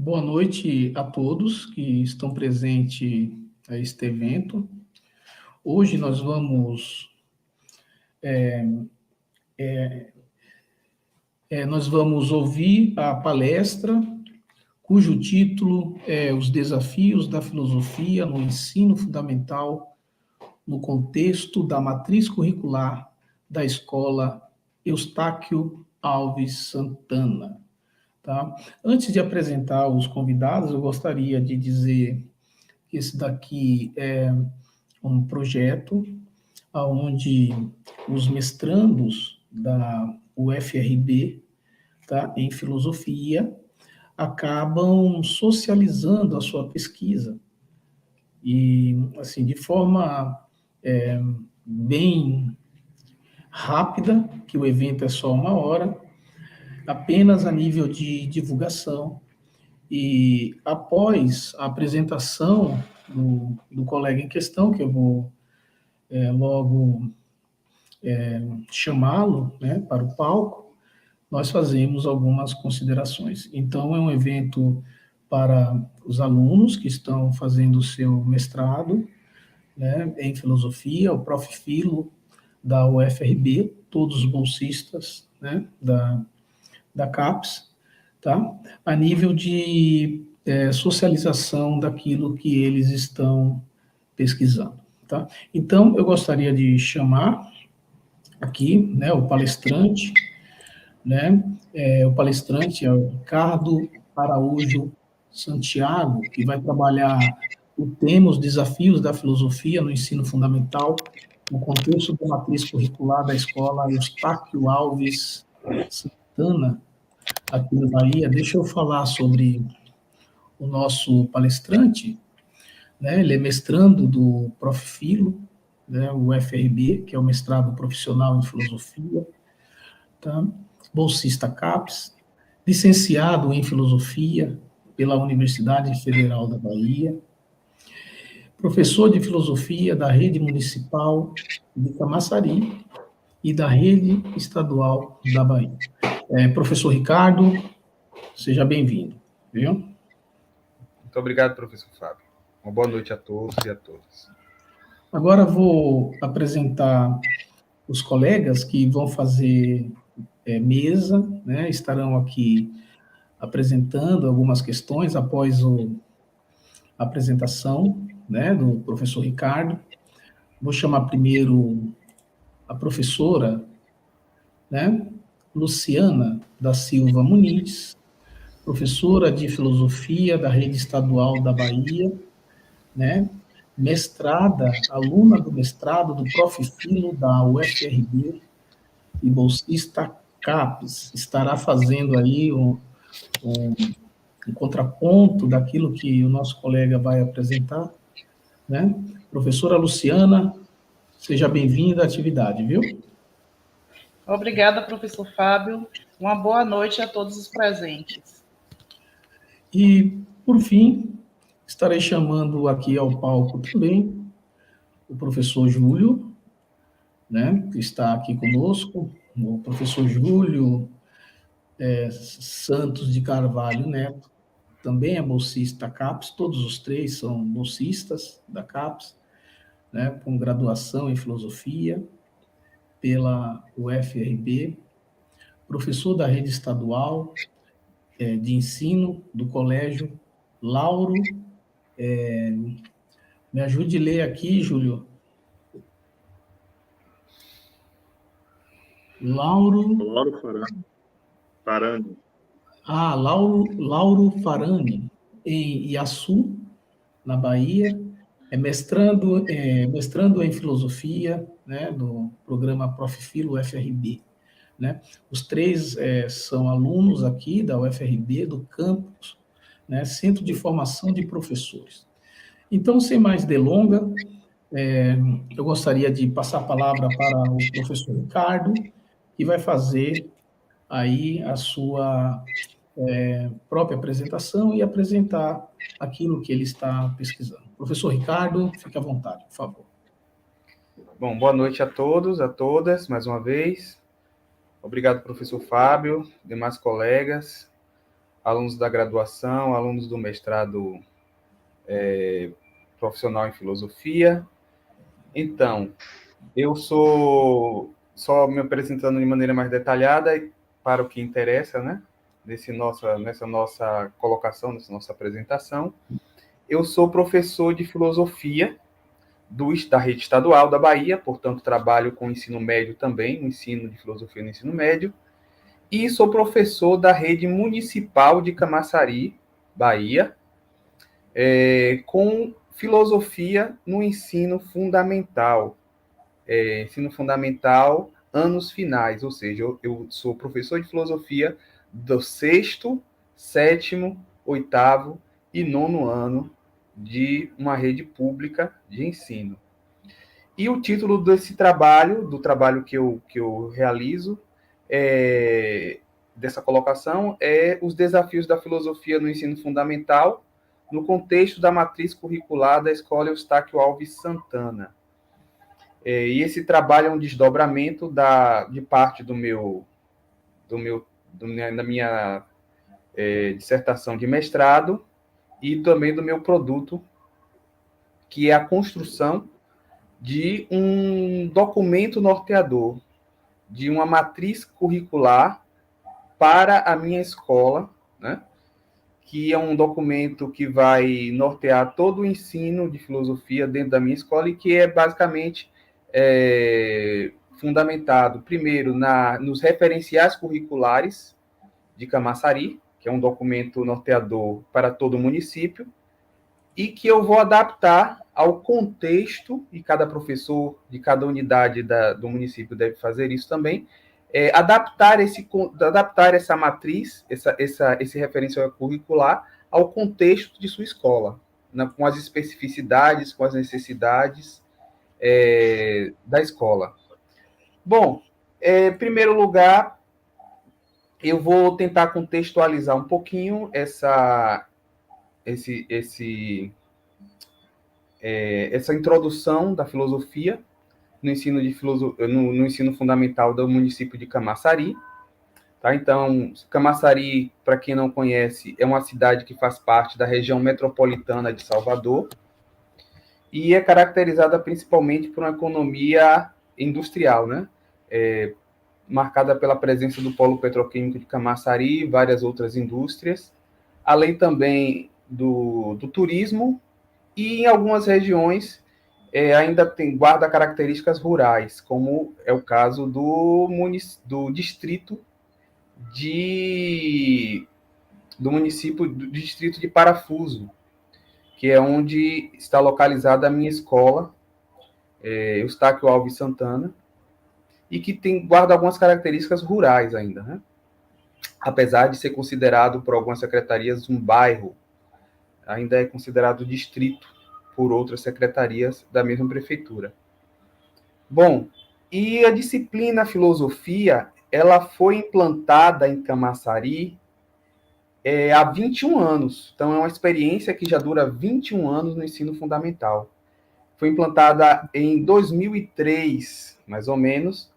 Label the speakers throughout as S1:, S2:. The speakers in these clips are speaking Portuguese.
S1: Boa noite a todos que estão presentes a este evento. Hoje nós vamos ouvir a palestra cujo título é Os Desafios da Filosofia no Ensino Fundamental no contexto da matriz curricular da Escola Eustáquio Alves Santana. Tá? Antes de apresentar os convidados, eu gostaria de dizer que esse daqui é um projeto onde os mestrandos da UFRB, tá, em filosofia, acabam socializando a sua pesquisa e, assim, de forma bem rápida, que o evento é só 1 hora, apenas a nível de divulgação. E após a apresentação do colega em questão, que eu vou logo chamá-lo, né, para o palco, nós fazemos algumas considerações. Então, é um evento para os alunos que estão fazendo o seu mestrado, né, em filosofia, o Prof. Filo da UFRB, todos os bolsistas, né, da CAPES, tá? A nível de socialização daquilo que eles estão pesquisando. Tá? Então, eu gostaria de chamar aqui, né, o palestrante, né, o palestrante é o Ricardo Araújo Santiago, que vai trabalhar o tema Os Desafios da Filosofia no Ensino Fundamental, no contexto da matriz curricular da Escola Eustáquio Alves Santana, aqui na Bahia. Deixa eu falar sobre o nosso palestrante, né? Ele é mestrando do Prof. Filo, né, o UFRB, que é o mestrado profissional em filosofia, tá? Bolsista CAPES, licenciado em filosofia pela Universidade Federal da Bahia, professor de filosofia da Rede Municipal de Camaçari e da Rede Estadual da Bahia. Professor Ricardo, seja bem-vindo, viu?
S2: Muito obrigado, professor Fábio. Uma boa noite a todos e a todas.
S1: Agora vou apresentar os colegas que vão fazer mesa, né? Estarão aqui apresentando algumas questões após a apresentação, né, do professor Ricardo. Vou chamar primeiro a professora, né, Luciana da Silva Muniz, professora de filosofia da Rede Estadual da Bahia, né, mestrada, aluna do mestrado do Prof. Filo da UFRB e bolsista CAPES, estará fazendo aí um contraponto daquilo que o nosso colega vai apresentar, né? Professora Luciana, seja bem-vinda à atividade, viu?
S3: Obrigada, professor Fábio. Uma boa noite a todos os presentes.
S1: E, por fim, estarei chamando aqui ao palco também o professor Júlio, né, que está aqui conosco, o professor Júlio Santos de Carvalho Neto, também é bolsista CAPES, todos os três são bolsistas da CAPES, né, com graduação em filosofia pela UFRB, professor da rede estadual de ensino do colégio Lauro. Me ajude a ler aqui, Júlio.
S4: Lauro Farani.
S1: Lauro Farani, em Iaçu, na Bahia, mestrando em filosofia, né, do programa Prof. Filo UFRB. Né? Os três são alunos aqui da UFRB, do campus, né, Centro de Formação de Professores. Então, sem mais delonga, eu gostaria de passar a palavra para o professor Ricardo, que vai fazer aí a sua própria apresentação e apresentar aquilo que ele está pesquisando. Professor Ricardo, fique à vontade, por favor.
S2: Bom, boa noite a todos, a todas, mais uma vez. Obrigado, professor Fábio, demais colegas. alunos da graduação, alunos do mestrado profissional em filosofia. Então, eu sou, só me apresentando de maneira mais detalhada para o que interessa, né? Nessa nossa colocação, nessa nossa apresentação. Eu sou professor de filosofia da rede estadual da Bahia, portanto, trabalho com ensino médio também, no ensino de filosofia no ensino médio, e sou professor da rede municipal de Camaçari, Bahia, com filosofia no ensino fundamental. Ensino fundamental, anos finais, ou seja, eu sou professor de filosofia do 6º, 7º, 8º e 9º ano de uma rede pública de ensino. E o título desse trabalho, do trabalho que eu realizo, dessa colocação, é Os Desafios da Filosofia no Ensino Fundamental, no contexto da matriz curricular da Escola Eustáquio Alves Santana. E esse trabalho é um desdobramento de parte da minha dissertação de mestrado e também do meu produto, que é a construção de um documento norteador, de uma matriz curricular para a minha escola, né? Que é um documento que vai nortear todo o ensino de filosofia dentro da minha escola e que é basicamente fundamentado, primeiro, nos referenciais curriculares de Camaçari, que é um documento norteador para todo o município, e que eu vou adaptar ao contexto, e cada professor de cada unidade do município deve fazer isso também, adaptar essa matriz, esse referencial curricular ao contexto de sua escola, com as especificidades, com as necessidades da escola. Bom, em primeiro lugar, eu vou tentar contextualizar um pouquinho essa introdução da filosofia no ensino fundamental do município de Camaçari. Tá? Então, Camaçari, para quem não conhece, é uma cidade que faz parte da região metropolitana de Salvador e é caracterizada principalmente por uma economia industrial, né? Marcada pela presença do polo petroquímico de Camaçari e várias outras indústrias, além também do turismo, e em algumas regiões ainda guarda características rurais, como é o caso do distrito do distrito de Parafuso, que é onde está localizada a minha escola, Eustáquio Alves Santana, e que guarda algumas características rurais ainda, né? Apesar de ser considerado por algumas secretarias um bairro, ainda é considerado distrito por outras secretarias da mesma prefeitura. Bom, e a disciplina filosofia, ela foi implantada em Camaçari há 21 anos. Então, é uma experiência que já dura 21 anos no ensino fundamental. Foi implantada em 2003, mais ou menos,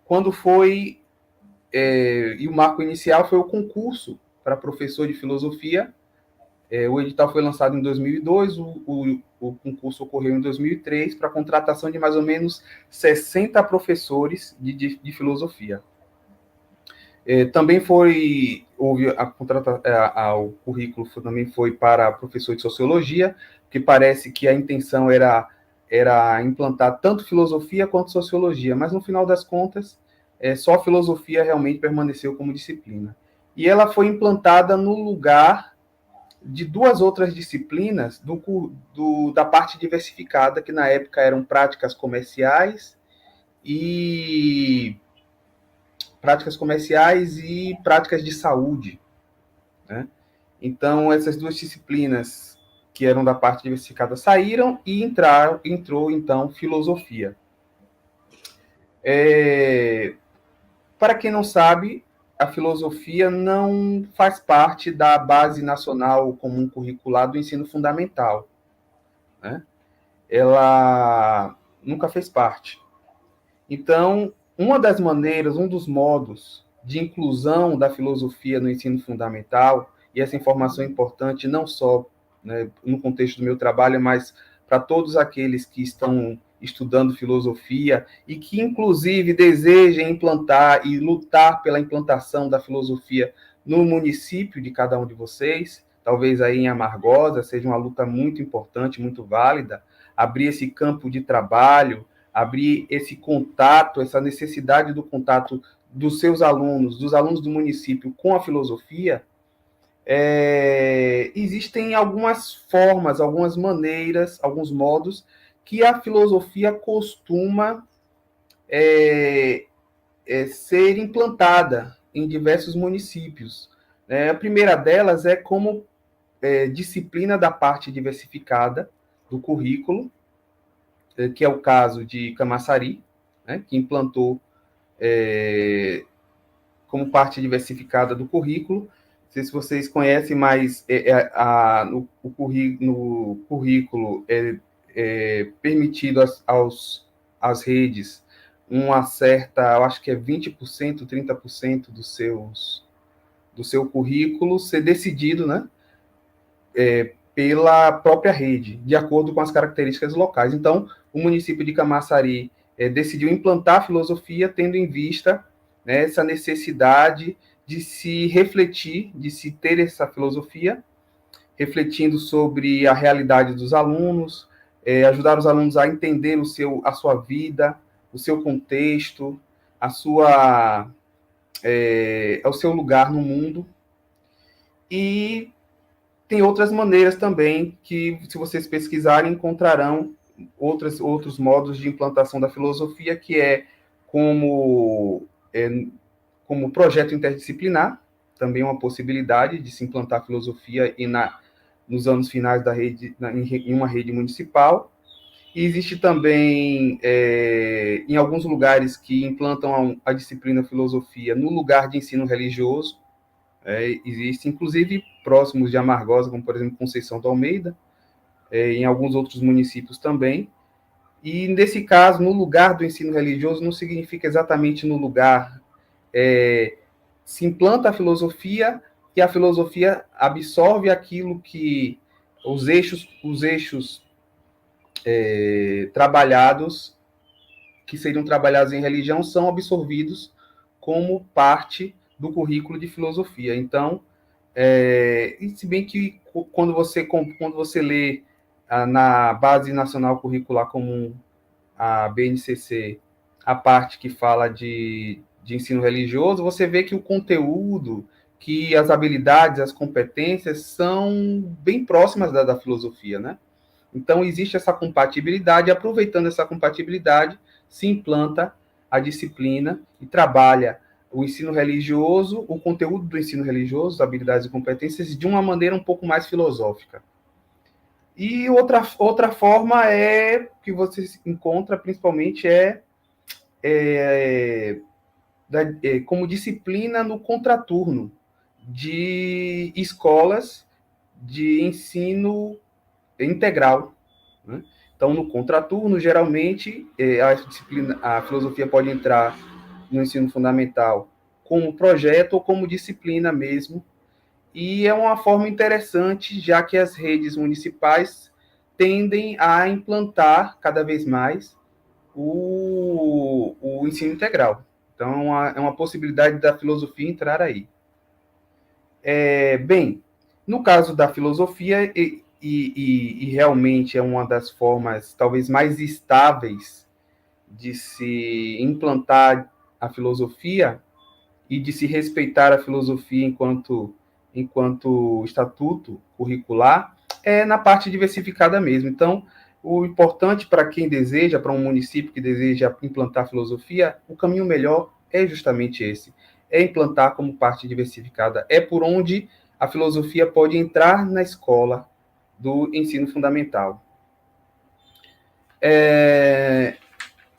S2: quando foi... e o marco inicial foi o concurso para professor de filosofia. O edital foi lançado em 2002, o concurso ocorreu em 2003, para a contratação de mais ou menos 60 professores de filosofia. Também o currículo também foi para professor de sociologia, que parece que a intenção era implantar tanto filosofia quanto sociologia, mas no final das contas, só a filosofia realmente permaneceu como disciplina. E ela foi implantada no lugar de duas outras disciplinas da parte diversificada, que na época eram práticas comerciais e práticas de saúde, né? Então, essas duas disciplinas que eram da parte diversificada saíram e entrou, então, filosofia. Para quem não sabe, a filosofia não faz parte da Base Nacional Comum Curricular do Ensino Fundamental, né? Ela nunca fez parte. Então, um dos modos de inclusão da filosofia no ensino fundamental, e essa informação é importante não só, né, no contexto do meu trabalho, mas para todos aqueles que estão estudando filosofia e que, inclusive, desejem implantar e lutar pela implantação da filosofia no município de cada um de vocês, talvez aí em Amargosa, seja uma luta muito importante, muito válida, abrir esse campo de trabalho, abrir esse contato, essa necessidade do contato dos seus alunos, dos alunos do município com a filosofia. Existem algumas formas, algumas maneiras, alguns modos que a filosofia costuma ser implantada em diversos municípios. A primeira delas é como disciplina da parte diversificada do currículo, que é o caso de Camaçari, né, que implantou como parte diversificada do currículo. Não sei se vocês conhecem, mas no currículo é permitido às redes uma certa, eu acho que é 20%, 30% do seu currículo ser decidido, né, pela própria rede, de acordo com as características locais. Então, o município de Camaçari decidiu implantar a filosofia tendo em vista, né, essa necessidade de se refletir, de se ter essa filosofia, refletindo sobre a realidade dos alunos, ajudar os alunos a entender a sua vida, o seu contexto, o seu lugar no mundo. E tem outras maneiras também que, se vocês pesquisarem, encontrarão outros modos de implantação da filosofia, que é como projeto interdisciplinar, também uma possibilidade de se implantar filosofia nos anos finais da rede, em uma rede municipal. E existe também, em alguns lugares, que implantam a disciplina filosofia no lugar de ensino religioso. Existe, inclusive, próximos de Amargosa, como, por exemplo, Conceição do Almeida, em alguns outros municípios também. E, nesse caso, no lugar do ensino religioso, não significa exatamente no lugar. Se implanta a filosofia e a filosofia absorve aquilo que os eixos trabalhados, que seriam trabalhados em religião, são absorvidos como parte do currículo de filosofia. Então, se bem que quando você lê na Base Nacional Curricular Comum, a BNCC, a parte que fala de ensino religioso, você vê que o conteúdo, que as habilidades, as competências são bem próximas da filosofia, né? Então, existe essa compatibilidade, e aproveitando essa compatibilidade, se implanta a disciplina e trabalha o ensino religioso, o conteúdo do ensino religioso, habilidades e competências, de uma maneira um pouco mais filosófica. E outra forma que você encontra, principalmente, como disciplina no contraturno de escolas de ensino integral, né? Então, no contraturno, geralmente, a filosofia pode entrar no ensino fundamental como projeto ou como disciplina mesmo, e é uma forma interessante, já que as redes municipais tendem a implantar cada vez mais o ensino integral. Então, é uma possibilidade da filosofia entrar aí. Bem, no caso da filosofia, e realmente é uma das formas talvez mais estáveis de se implantar a filosofia e de se respeitar a filosofia enquanto estatuto curricular, na parte diversificada mesmo. Então, o importante para quem deseja, para um município que deseja implantar filosofia, o caminho melhor é justamente esse, implantar como parte diversificada. É por onde a filosofia pode entrar na escola do ensino fundamental.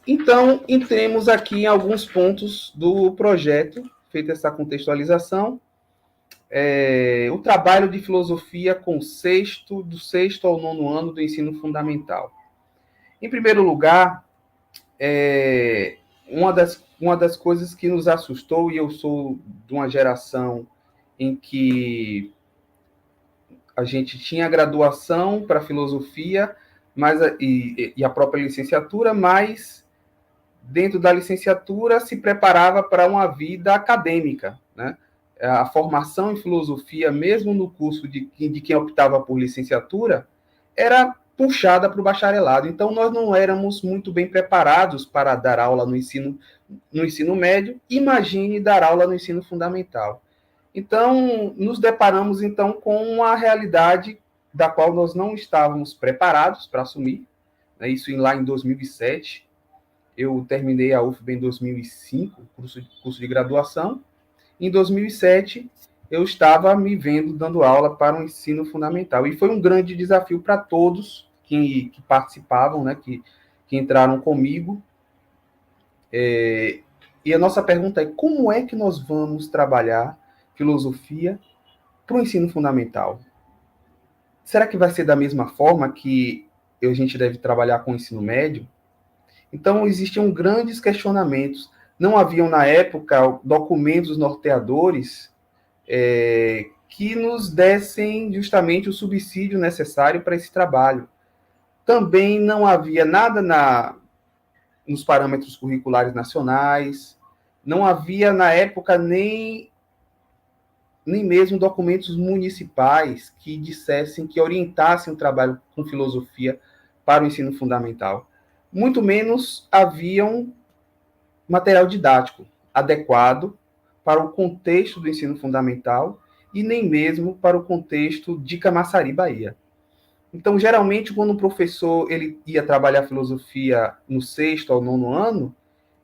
S2: Então, entremos aqui em alguns pontos do projeto, feita essa contextualização. O trabalho de filosofia do sexto ao nono ano do ensino fundamental. Em primeiro lugar, uma das uma das coisas que nos assustou, e eu sou de uma geração em que a gente tinha a graduação para filosofia, e a própria licenciatura, mas dentro da licenciatura se preparava para uma vida acadêmica, né? A formação em filosofia, mesmo no curso de quem optava por licenciatura, era puxada para o bacharelado. Então, nós não éramos muito bem preparados para dar aula no ensino médio, imagine dar aula no ensino fundamental. Então, nos deparamos então com uma realidade da qual nós não estávamos preparados para assumir, né? Isso lá em 2007. Eu terminei a UFBA em 2005, curso de graduação. Em 2007, eu estava me vendo dando aula para o ensino fundamental. E foi um grande desafio para todos que participavam, né, que entraram comigo. E a nossa pergunta é: como é que nós vamos trabalhar filosofia para o ensino fundamental? Será que vai ser da mesma forma que a gente deve trabalhar com o ensino médio? Então, existiam grandes questionamentos. Não haviam, na época, documentos norteadores que nos dessem justamente o subsídio necessário para esse trabalho. Também não havia nada nos parâmetros curriculares nacionais, não havia, na época, nem mesmo documentos municipais que dissessem, que orientassem o trabalho com filosofia para o ensino fundamental. Muito menos haviam material didático adequado para o contexto do ensino fundamental e nem mesmo para o contexto de Camaçari, Bahia. Então, geralmente, quando o professor ele ia trabalhar filosofia no 6º ao 9º ano,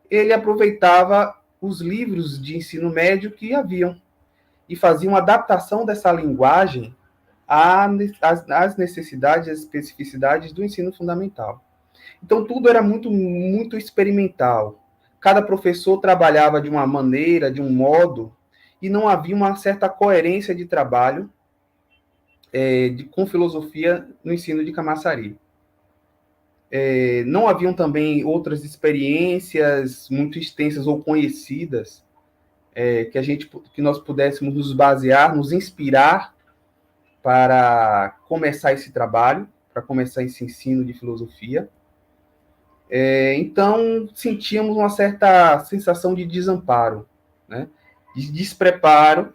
S2: ele aproveitava os livros de ensino médio que haviam e fazia uma adaptação dessa linguagem às necessidades, às especificidades do ensino fundamental. Então, tudo era muito, muito experimental. Cada professor trabalhava de uma maneira, de um modo, e não havia uma certa coerência de trabalho com filosofia no ensino de Camaçari. Não haviam também outras experiências muito extensas ou conhecidas que nós pudéssemos nos basear, nos inspirar para começar esse trabalho, para começar esse ensino de filosofia. Então, sentíamos uma certa sensação de desamparo, né? De despreparo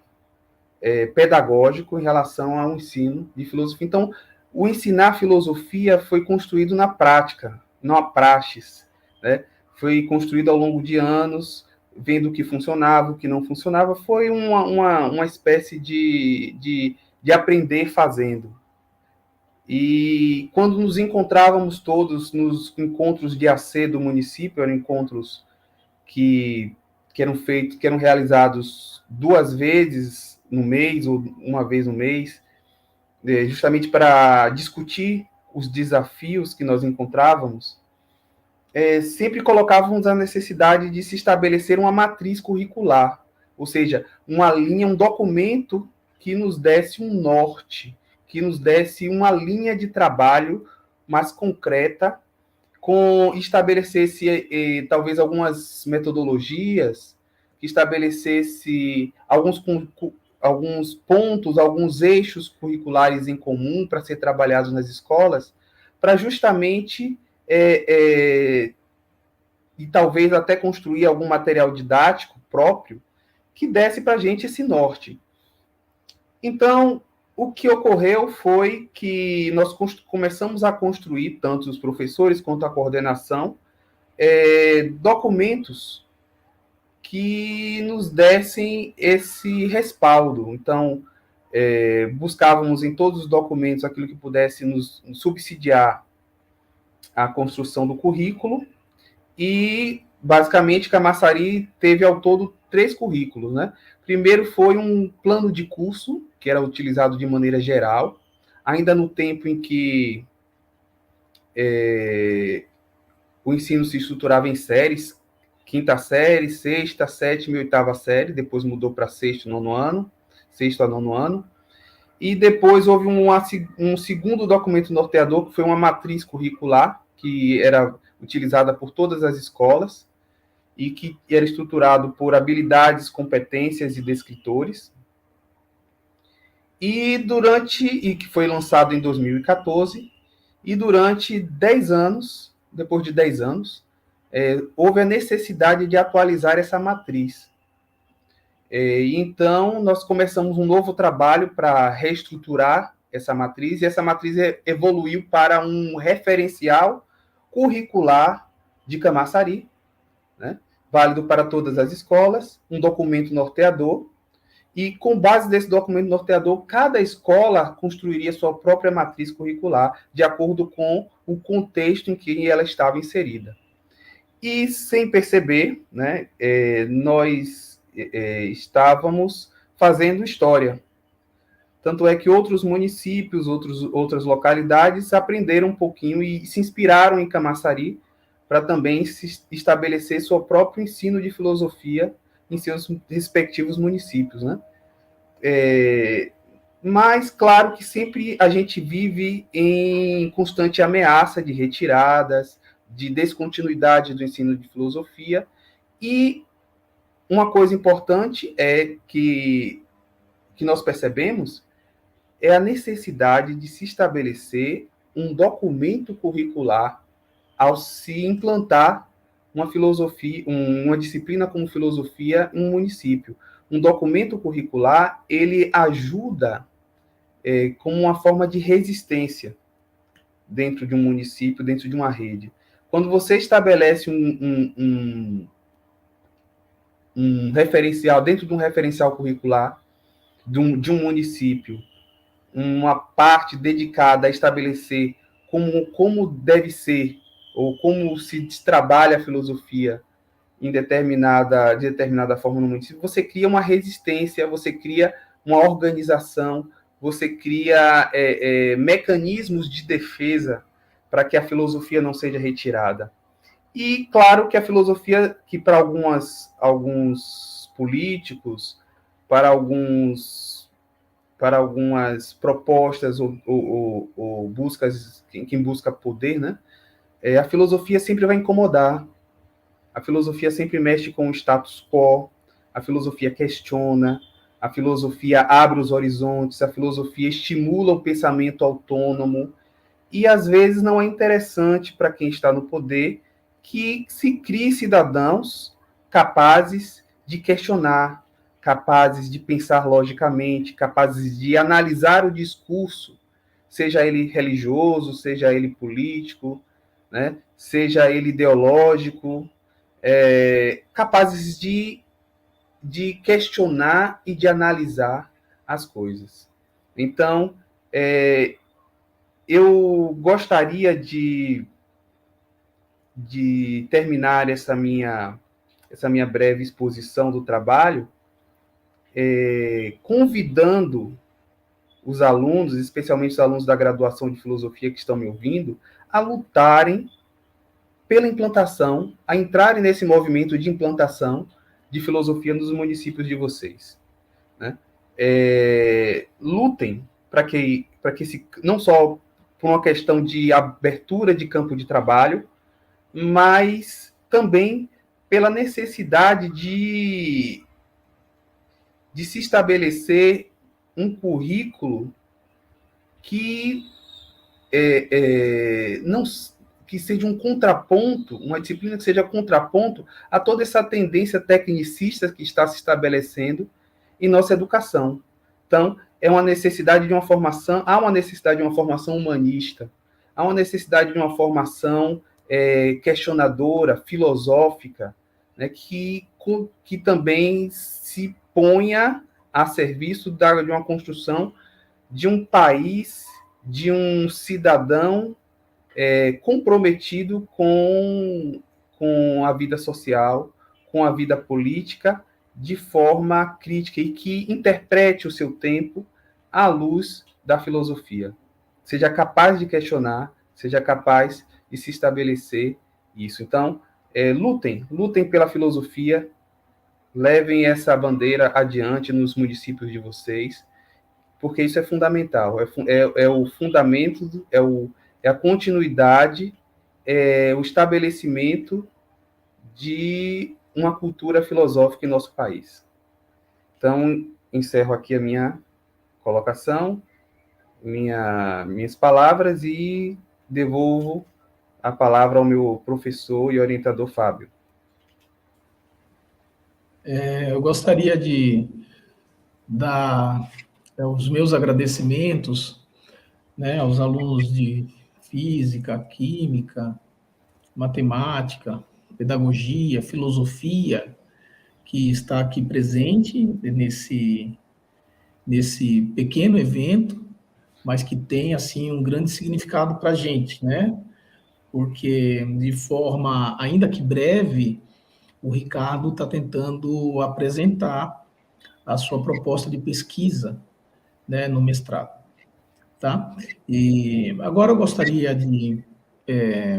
S2: pedagógico em relação ao ensino de filosofia. Então, o ensinar filosofia foi construído na prática, não a praxis, né? Foi construído ao longo de anos, vendo o que funcionava, o que não funcionava. Foi uma espécie de aprender fazendo. E quando nos encontrávamos todos nos encontros de AC do município, eram encontros que eram realizados 2 vezes no mês, ou uma vez no mês, justamente para discutir os desafios que nós encontrávamos, sempre colocávamos a necessidade de se estabelecer uma matriz curricular, ou seja, uma linha, um documento que nos desse um norte, que nos desse uma linha de trabalho mais concreta, estabelecesse talvez algumas metodologias, que estabelecesse alguns pontos, alguns eixos curriculares em comum para ser trabalhados nas escolas, para justamente e talvez até construir algum material didático próprio que desse para a gente esse norte. Então, o que ocorreu foi que nós começamos a construir, tanto os professores quanto a coordenação, documentos que nos dessem esse respaldo. Então, buscávamos em todos os documentos aquilo que pudesse nos subsidiar a construção do currículo, e, basicamente, Camaçari teve, ao todo, 3 currículos, né? Primeiro foi um plano de curso, que era utilizado de maneira geral, ainda no tempo em que o ensino se estruturava em séries, 5ª série, 6ª, 7ª e 8ª série, depois mudou para 6º e 9º ano, 6º a 9º ano, e depois houve um segundo documento norteador, que foi uma matriz curricular, que era utilizada por todas as escolas, e que era estruturado por habilidades, competências e descritores. E que foi lançado em 2014, e durante 10 anos, depois de 10 anos, houve a necessidade de atualizar essa matriz. Então, nós começamos um novo trabalho para reestruturar essa matriz, e essa matriz evoluiu para um referencial curricular de Camaçari, né, válido para todas as escolas, um documento norteador, e com base nesse documento norteador, cada escola construiria sua própria matriz curricular, de acordo com o contexto em que ela estava inserida. E, sem perceber, né, nós estávamos fazendo história. Tanto é que outros municípios, outras localidades aprenderam um pouquinho e se inspiraram em Camaçari para também se estabelecer seu próprio ensino de filosofia em seus respectivos municípios, né? Mas, claro que sempre a gente vive em constante ameaça de retiradas, de descontinuidade do ensino de filosofia, e uma coisa importante que nós percebemos é a necessidade de se estabelecer um documento curricular ao se implantar uma filosofia, uma disciplina como filosofia em um município. Um documento curricular, ele ajuda como uma forma de resistência dentro de um município, dentro de uma rede. Quando você estabelece um referencial, dentro de um referencial curricular de um município, uma parte dedicada a estabelecer como deve ser, ou como se trabalha a filosofia de determinada forma no município, você cria uma resistência, você cria uma organização, você cria mecanismos de defesa para que a filosofia não seja retirada. E, claro, que a filosofia, que para alguns políticos, para algumas propostas ou buscas, quem busca poder, né? A filosofia sempre vai incomodar. A filosofia sempre mexe com o status quo, a filosofia questiona, a filosofia abre os horizontes, a filosofia estimula o pensamento autônomo, e às vezes não é interessante para quem está no poder que se crie cidadãos capazes de questionar, capazes de pensar logicamente, capazes de analisar o discurso, seja ele religioso, seja ele político, né? Seja ele ideológico, capazes de questionar e de analisar as coisas. Então, eu gostaria de terminar essa minha breve exposição do trabalho convidando os alunos, especialmente os alunos da graduação de filosofia que estão me ouvindo, a lutarem pela implantação, a entrarem nesse movimento de implantação de filosofia nos municípios de vocês, né? Lutem para que não só por uma questão de abertura de campo de trabalho, mas também pela necessidade de se estabelecer um currículo que não que seja um contraponto, uma disciplina que seja contraponto a toda essa tendência tecnicista que está se estabelecendo em nossa educação. Então, há uma necessidade de uma formação humanista, há uma necessidade de uma formação questionadora, filosófica, né, que também se ponha a serviço de uma construção de um país, de um cidadão comprometido com a vida social, com a vida política, de forma crítica, e que interprete o seu tempo à luz da filosofia. Seja capaz de questionar, seja capaz de se estabelecer isso. Então, lutem pela filosofia, levem essa bandeira adiante nos municípios de vocês, porque isso é fundamental, é o fundamento, é a continuidade, o estabelecimento de uma cultura filosófica em nosso país. Então, encerro aqui a minha colocação, minhas palavras e devolvo a palavra ao meu professor e orientador Fábio.
S1: Eu gostaria de dar os meus agradecimentos, né, aos alunos de física, química, matemática, pedagogia, filosofia, que está aqui presente nesse pequeno evento, mas que tem, assim, um grande significado para a gente, né? Porque, de forma, ainda que breve, o Ricardo está tentando apresentar a sua proposta de pesquisa, né, no mestrado, tá? E agora eu gostaria de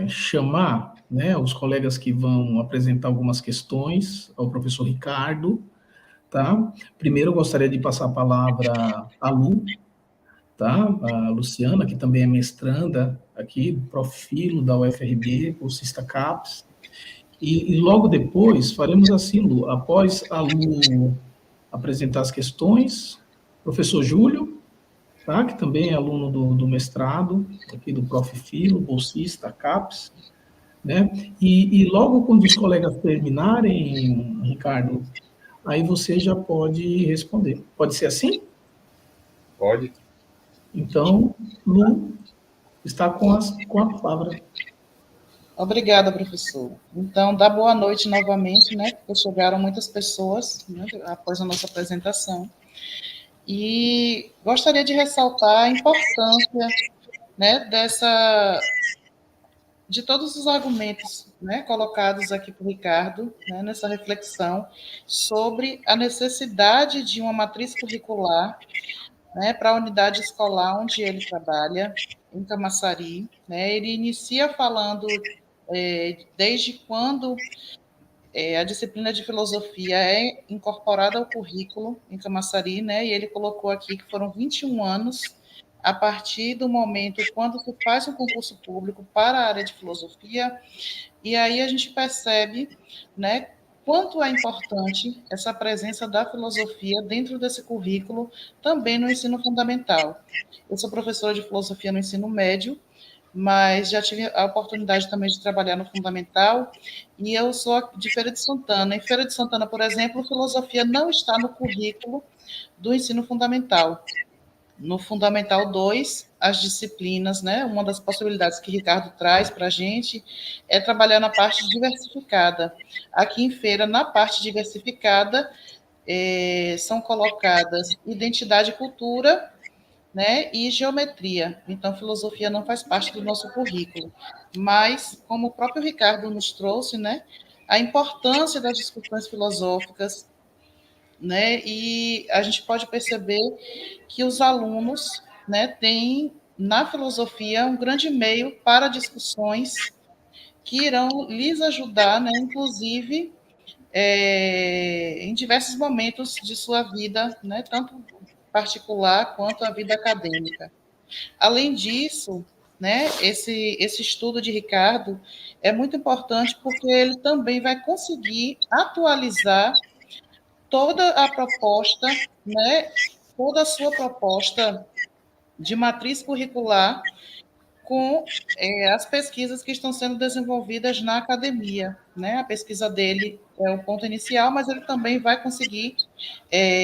S1: chamar, né, os colegas que vão apresentar algumas questões ao professor Ricardo, tá? Primeiro eu gostaria de passar a palavra à Lu, tá? A Luciana, que também é mestranda aqui, Profilo da UFRB, bolsista CAPES. E logo depois faremos assim, Lu, após a Lu apresentar as questões, professor Júlio, tá? Que também é aluno do mestrado, aqui do Profilo, bolsista CAPES, né? E logo quando os colegas terminarem, Ricardo, aí você já pode responder. Pode ser assim?
S2: Pode?
S1: Então, Lu está com a palavra.
S3: Obrigada, professor. Então, dá boa noite novamente, né? Porque chegaram muitas pessoas, né, após a nossa apresentação. E gostaria de ressaltar a importância, né, de todos os argumentos, né, colocados aqui por Ricardo, né, nessa reflexão sobre a necessidade de uma matriz curricular, né, para a unidade escolar onde ele trabalha, em Camaçari, né. Ele inicia falando desde quando a disciplina de filosofia é incorporada ao currículo em Camaçari, né, e ele colocou aqui que foram 21 anos a partir do momento quando se faz um concurso público para a área de filosofia, e aí a gente percebe, né, quanto é importante essa presença da filosofia dentro desse currículo, também no ensino fundamental. Eu sou professora de filosofia no ensino médio, mas já tive a oportunidade também de trabalhar no fundamental, e eu sou de Feira de Santana. Em Feira de Santana, por exemplo, filosofia não está no currículo do ensino fundamental. No Fundamental 2, as disciplinas, né, uma das possibilidades que Ricardo traz para a gente é trabalhar na parte diversificada. Aqui em Feira, na parte diversificada, são colocadas identidade e cultura, né, e geometria. Então, filosofia não faz parte do nosso currículo. Mas, como o próprio Ricardo nos trouxe, né, a importância das discussões filosóficas, né, e a gente pode perceber que os alunos, né, têm na filosofia um grande meio para discussões que irão lhes ajudar, né, inclusive em diversos momentos de sua vida, né, tanto particular quanto a vida acadêmica. Além disso, né, esse estudo de Ricardo é muito importante porque ele também vai conseguir atualizar toda a proposta, né, toda a sua proposta de matriz curricular com as pesquisas que estão sendo desenvolvidas na academia, né? A pesquisa dele é o ponto inicial, mas ele também vai conseguir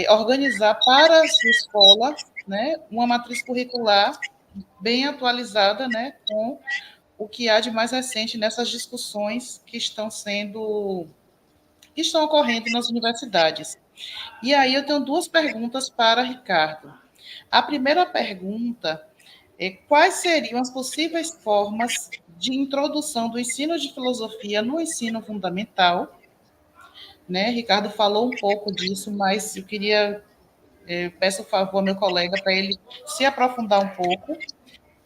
S3: organizar para a sua escola, né, uma matriz curricular bem atualizada, né, com o que há de mais recente nessas discussões que estão ocorrendo nas universidades. E aí eu tenho duas perguntas para Ricardo. A primeira pergunta é: quais seriam as possíveis formas de introdução do ensino de filosofia no ensino fundamental? Né? Ricardo falou um pouco disso, mas eu queria, peço o favor ao meu colega para ele se aprofundar um pouco.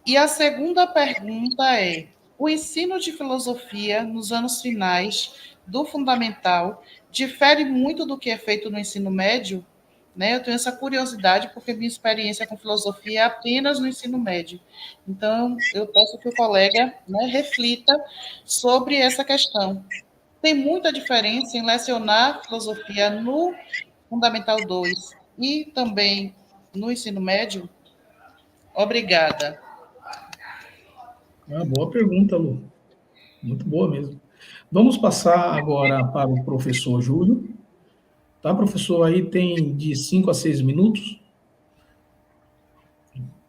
S3: E a segunda pergunta é: o ensino de filosofia nos anos finais do fundamental difere muito do que é feito no ensino médio? Né? Eu tenho essa curiosidade porque minha experiência com filosofia é apenas no ensino médio. Então, eu peço que o colega, né, reflita sobre essa questão. tem muita diferença em lecionar filosofia no Fundamental 2 e também no ensino médio? Obrigada.
S1: Boa pergunta, Lu. Muito boa mesmo. Vamos passar agora para o professor Júlio. Tá, professor? Aí tem de 5 a 6 minutos.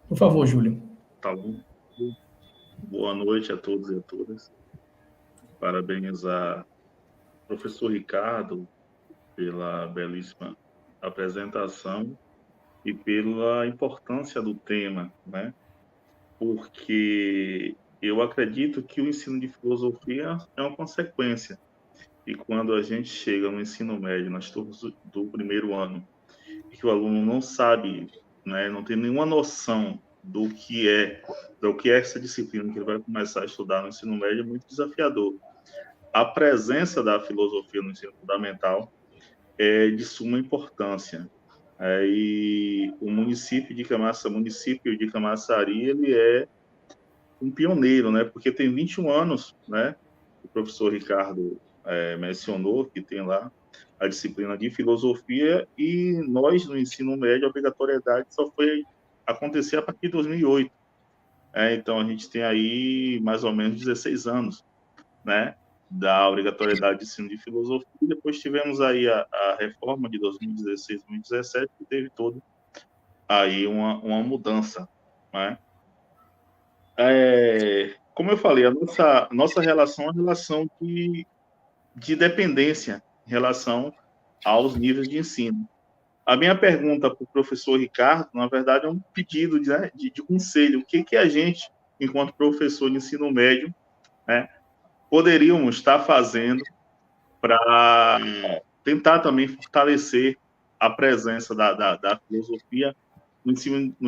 S1: Por favor, Júlio.
S4: Tá bom. Boa noite a todos e a todas. Parabenizar o professor Ricardo pela belíssima apresentação e pela importância do tema, né? Porque eu acredito que o ensino de filosofia é uma consequência. E quando a gente chega no ensino médio, nas turmas do primeiro ano, e que o aluno não sabe, né, não tem nenhuma noção do que é essa disciplina que ele vai começar a estudar no ensino médio, é muito desafiador. A presença da filosofia no ensino fundamental é de suma importância. E o município de Camaçari, ele é um pioneiro, né? Porque tem 21 anos, né? O professor Ricardo mencionou que tem lá a disciplina de filosofia e nós, no ensino médio, a obrigatoriedade só foi acontecer a partir de 2008. Então, a gente tem aí mais ou menos 16 anos, né? Da obrigatoriedade de ensino de filosofia. Depois tivemos aí a reforma de 2016, 2017, que teve todo aí uma mudança, né? Como eu falei, a nossa relação é uma relação de dependência em relação aos níveis de ensino. A minha pergunta para o professor Ricardo, na verdade, é um pedido de conselho. O que a gente, enquanto professor de ensino médio, né, poderíamos estar fazendo para tentar também fortalecer a presença da filosofia no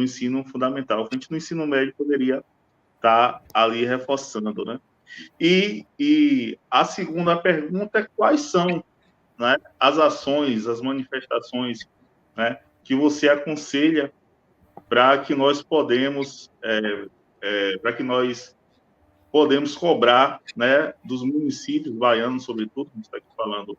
S4: ensino fundamental? A gente, no ensino médio, poderia estar ali reforçando, né? E a segunda pergunta é quais são, né, as ações, as manifestações, né, que você aconselha para que nós podemos cobrar, né, dos municípios baianos, sobretudo, a gente está aqui falando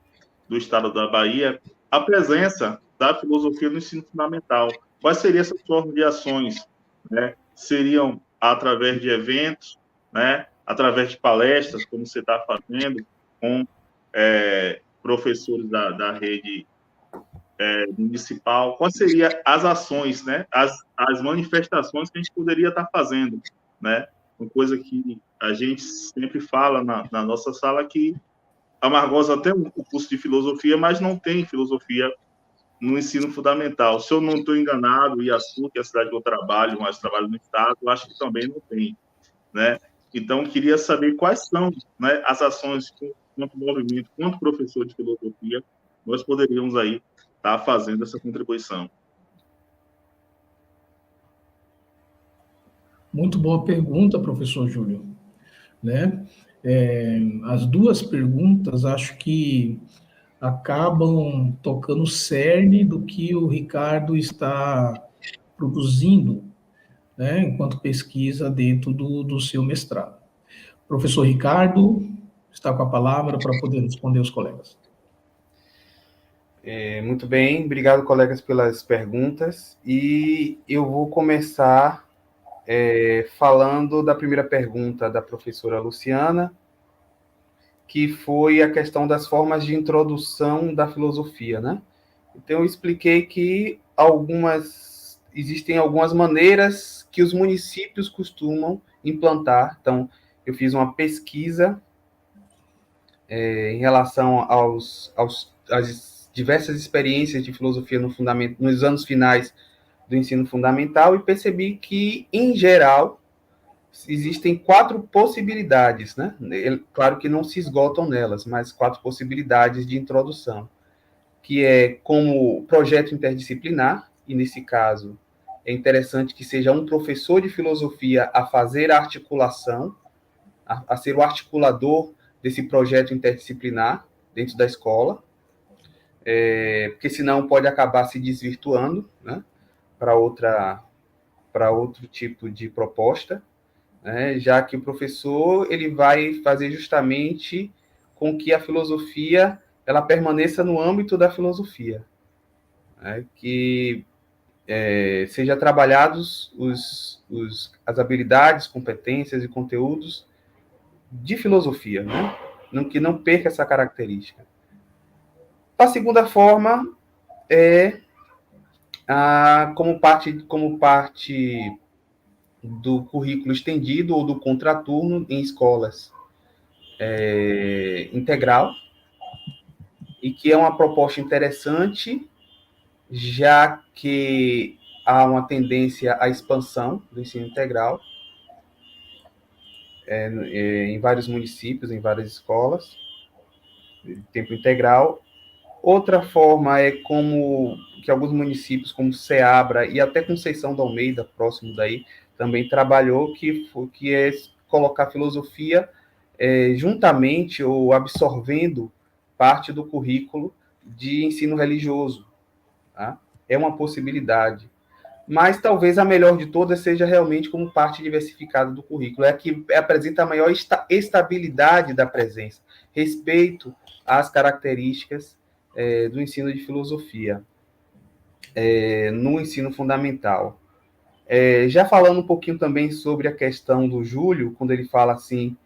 S4: do estado da Bahia, a presença da filosofia no ensino fundamental. Quais seriam essas formas de ações, né? Seriam através de eventos, né? Através de palestras, como você está fazendo, com professores da rede municipal. Quais seriam as ações, né? As manifestações que a gente poderia estar fazendo, né? Uma coisa que a gente sempre fala na nossa sala, que a Margosa tem um curso de filosofia, mas não tem filosofia no ensino fundamental. Se eu não estou enganado, Iaçu, que é a cidade que eu trabalho, mas trabalho no estado, eu acho que também não tem, né? Então, queria saber quais são, né, as ações quanto movimento, quanto professor de filosofia, nós poderíamos aí estar fazendo essa contribuição.
S1: Muito boa pergunta, professor Júlio. Né? As duas perguntas, acho que acabam tocando o cerne do que o Ricardo está produzindo, né, enquanto pesquisa dentro do seu mestrado. Professor Ricardo está com a palavra para poder responder aos colegas.
S2: Muito bem, obrigado, colegas, pelas perguntas. E eu vou começar falando da primeira pergunta da professora Luciana, que foi a questão das formas de introdução da filosofia, né? Então, eu expliquei que existem algumas maneiras que os municípios costumam implantar. Então, eu fiz uma pesquisa em relação às diversas experiências de filosofia nos anos finais do ensino fundamental e percebi que, em geral, existem 4 possibilidades, né? Claro que não se esgotam nelas, mas 4 possibilidades de introdução, que é como projeto interdisciplinar, e nesse caso é interessante que seja um professor de filosofia a fazer a articulação, a ser o articulador desse projeto interdisciplinar dentro da escola, porque senão pode acabar se desvirtuando, né, para outro tipo de proposta, né, já que o professor ele vai fazer justamente com que a filosofia ela permaneça no âmbito da filosofia, né? Que seja trabalhados as habilidades, competências e conteúdos de filosofia, né? Que não perca essa característica. A segunda forma é como parte do currículo estendido ou do contraturno em escolas integral, e que é uma proposta interessante, já que há uma tendência à expansão do ensino integral em vários municípios, em várias escolas, de tempo integral. Outra forma é como que alguns municípios, como Ceabra e até Conceição da Almeida, próximo daí, também trabalhou, que é colocar a filosofia juntamente ou absorvendo parte do currículo de ensino religioso. Tá? É uma possibilidade. Mas talvez a melhor de todas seja realmente como parte diversificada do currículo. É a que apresenta a maior estabilidade da presença, respeito às características do ensino de filosofia no ensino fundamental. Já falando um pouquinho também sobre a questão do Júlio, quando ele fala assim,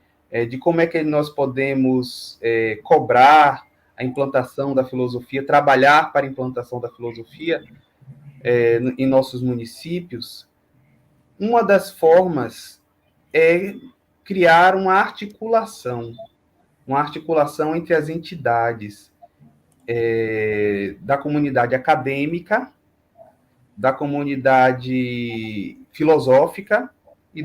S2: de como é que nós podemos cobrar a implantação da filosofia, trabalhar para a implantação da filosofia em nossos municípios, uma das formas é criar uma articulação entre as entidades da comunidade acadêmica, da comunidade filosófica e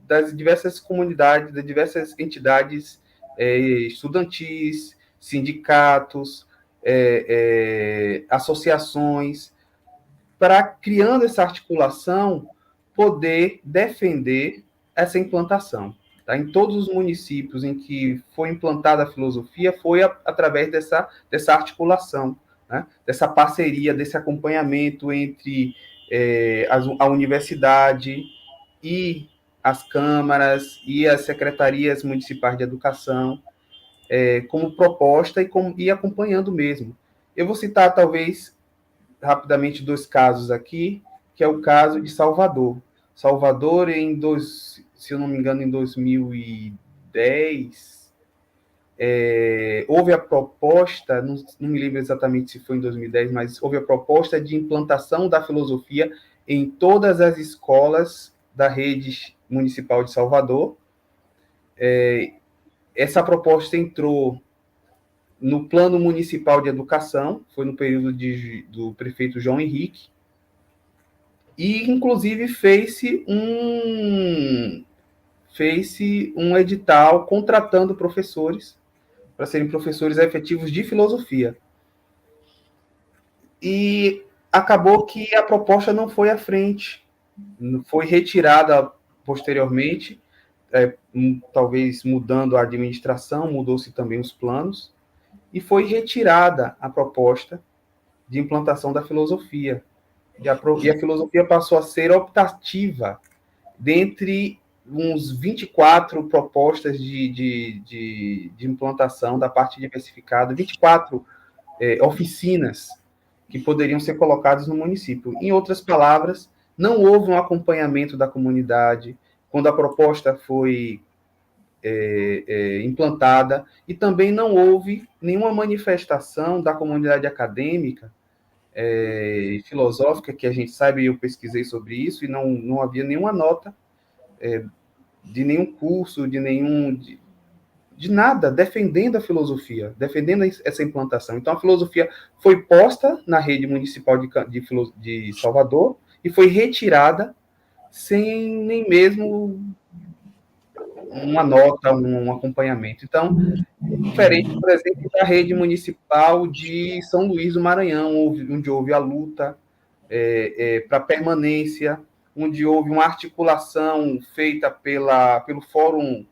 S2: das diversas comunidades, das diversas entidades estudantis, sindicatos, associações, para, criando essa articulação, poder defender essa implantação. Tá? Em todos os municípios em que foi implantada a filosofia, foi através dessa articulação, né? Dessa parceria, desse acompanhamento entre a universidade e as câmaras e as secretarias municipais de educação, como proposta e acompanhando mesmo. Eu vou citar, talvez, rapidamente 2 casos aqui, que é o caso de Salvador. Salvador, se eu não me engano, em 2010, houve a proposta, não me lembro exatamente se foi em 2010, mas houve a proposta de implantação da filosofia em todas as escolas da rede municipal de Salvador. Essa proposta entrou no Plano Municipal de Educação, foi no período do prefeito João Henrique, e, inclusive, fez-se um edital contratando professores para serem professores efetivos de filosofia. E acabou que a proposta não foi à frente, foi retirada posteriormente, talvez mudando a administração, mudou-se também os planos, e foi retirada a proposta de implantação da filosofia. E a filosofia passou a ser optativa dentre uns 24 propostas de implantação da parte diversificada, 24 oficinas que poderiam ser colocadas no município. Em outras palavras, não houve um acompanhamento da comunidade quando a proposta foi implantada, e também não houve nenhuma manifestação da comunidade acadêmica filosófica, que a gente sabe, eu pesquisei sobre isso, e não havia nenhuma nota de nenhum curso, de nada, defendendo a filosofia, defendendo essa implantação. Então, a filosofia foi posta na rede municipal de Salvador e foi retirada sem nem mesmo uma nota, um acompanhamento. Então, diferente, por exemplo, da rede municipal de São Luís do Maranhão, onde houve a luta para permanência, onde houve uma articulação feita pelo Fórum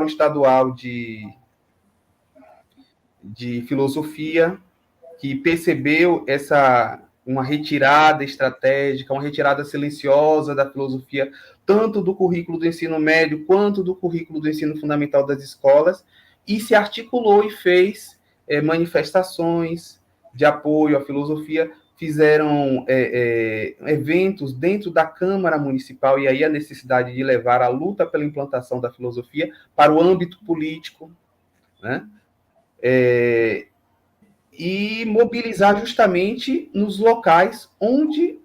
S2: Estadual de Filosofia, que percebeu uma retirada estratégica, uma retirada silenciosa da filosofia, tanto do currículo do ensino médio quanto do currículo do ensino fundamental das escolas, e se articulou e fez manifestações de apoio à filosofia, fizeram eventos dentro da Câmara Municipal, e aí a necessidade de levar a luta pela implantação da filosofia para o âmbito político, né? E mobilizar justamente nos locais onde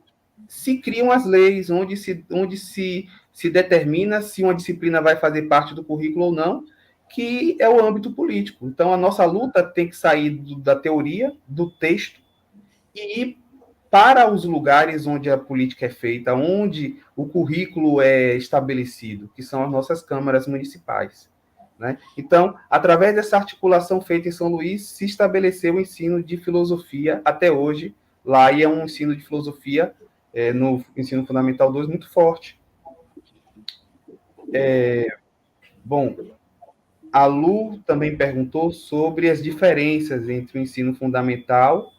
S2: se criam as leis, onde se determina se uma disciplina vai fazer parte do currículo ou não, que é o âmbito político. Então, a nossa luta tem que sair da teoria, do texto, e ir para os lugares onde a política é feita, onde o currículo é estabelecido, que são as nossas câmaras municipais, né? Então, através dessa articulação feita em São Luís, se estabeleceu o ensino de filosofia até hoje, lá, e é um ensino de filosofia no ensino fundamental 2 muito forte. Bom, a Lu também perguntou sobre as diferenças entre o ensino fundamental,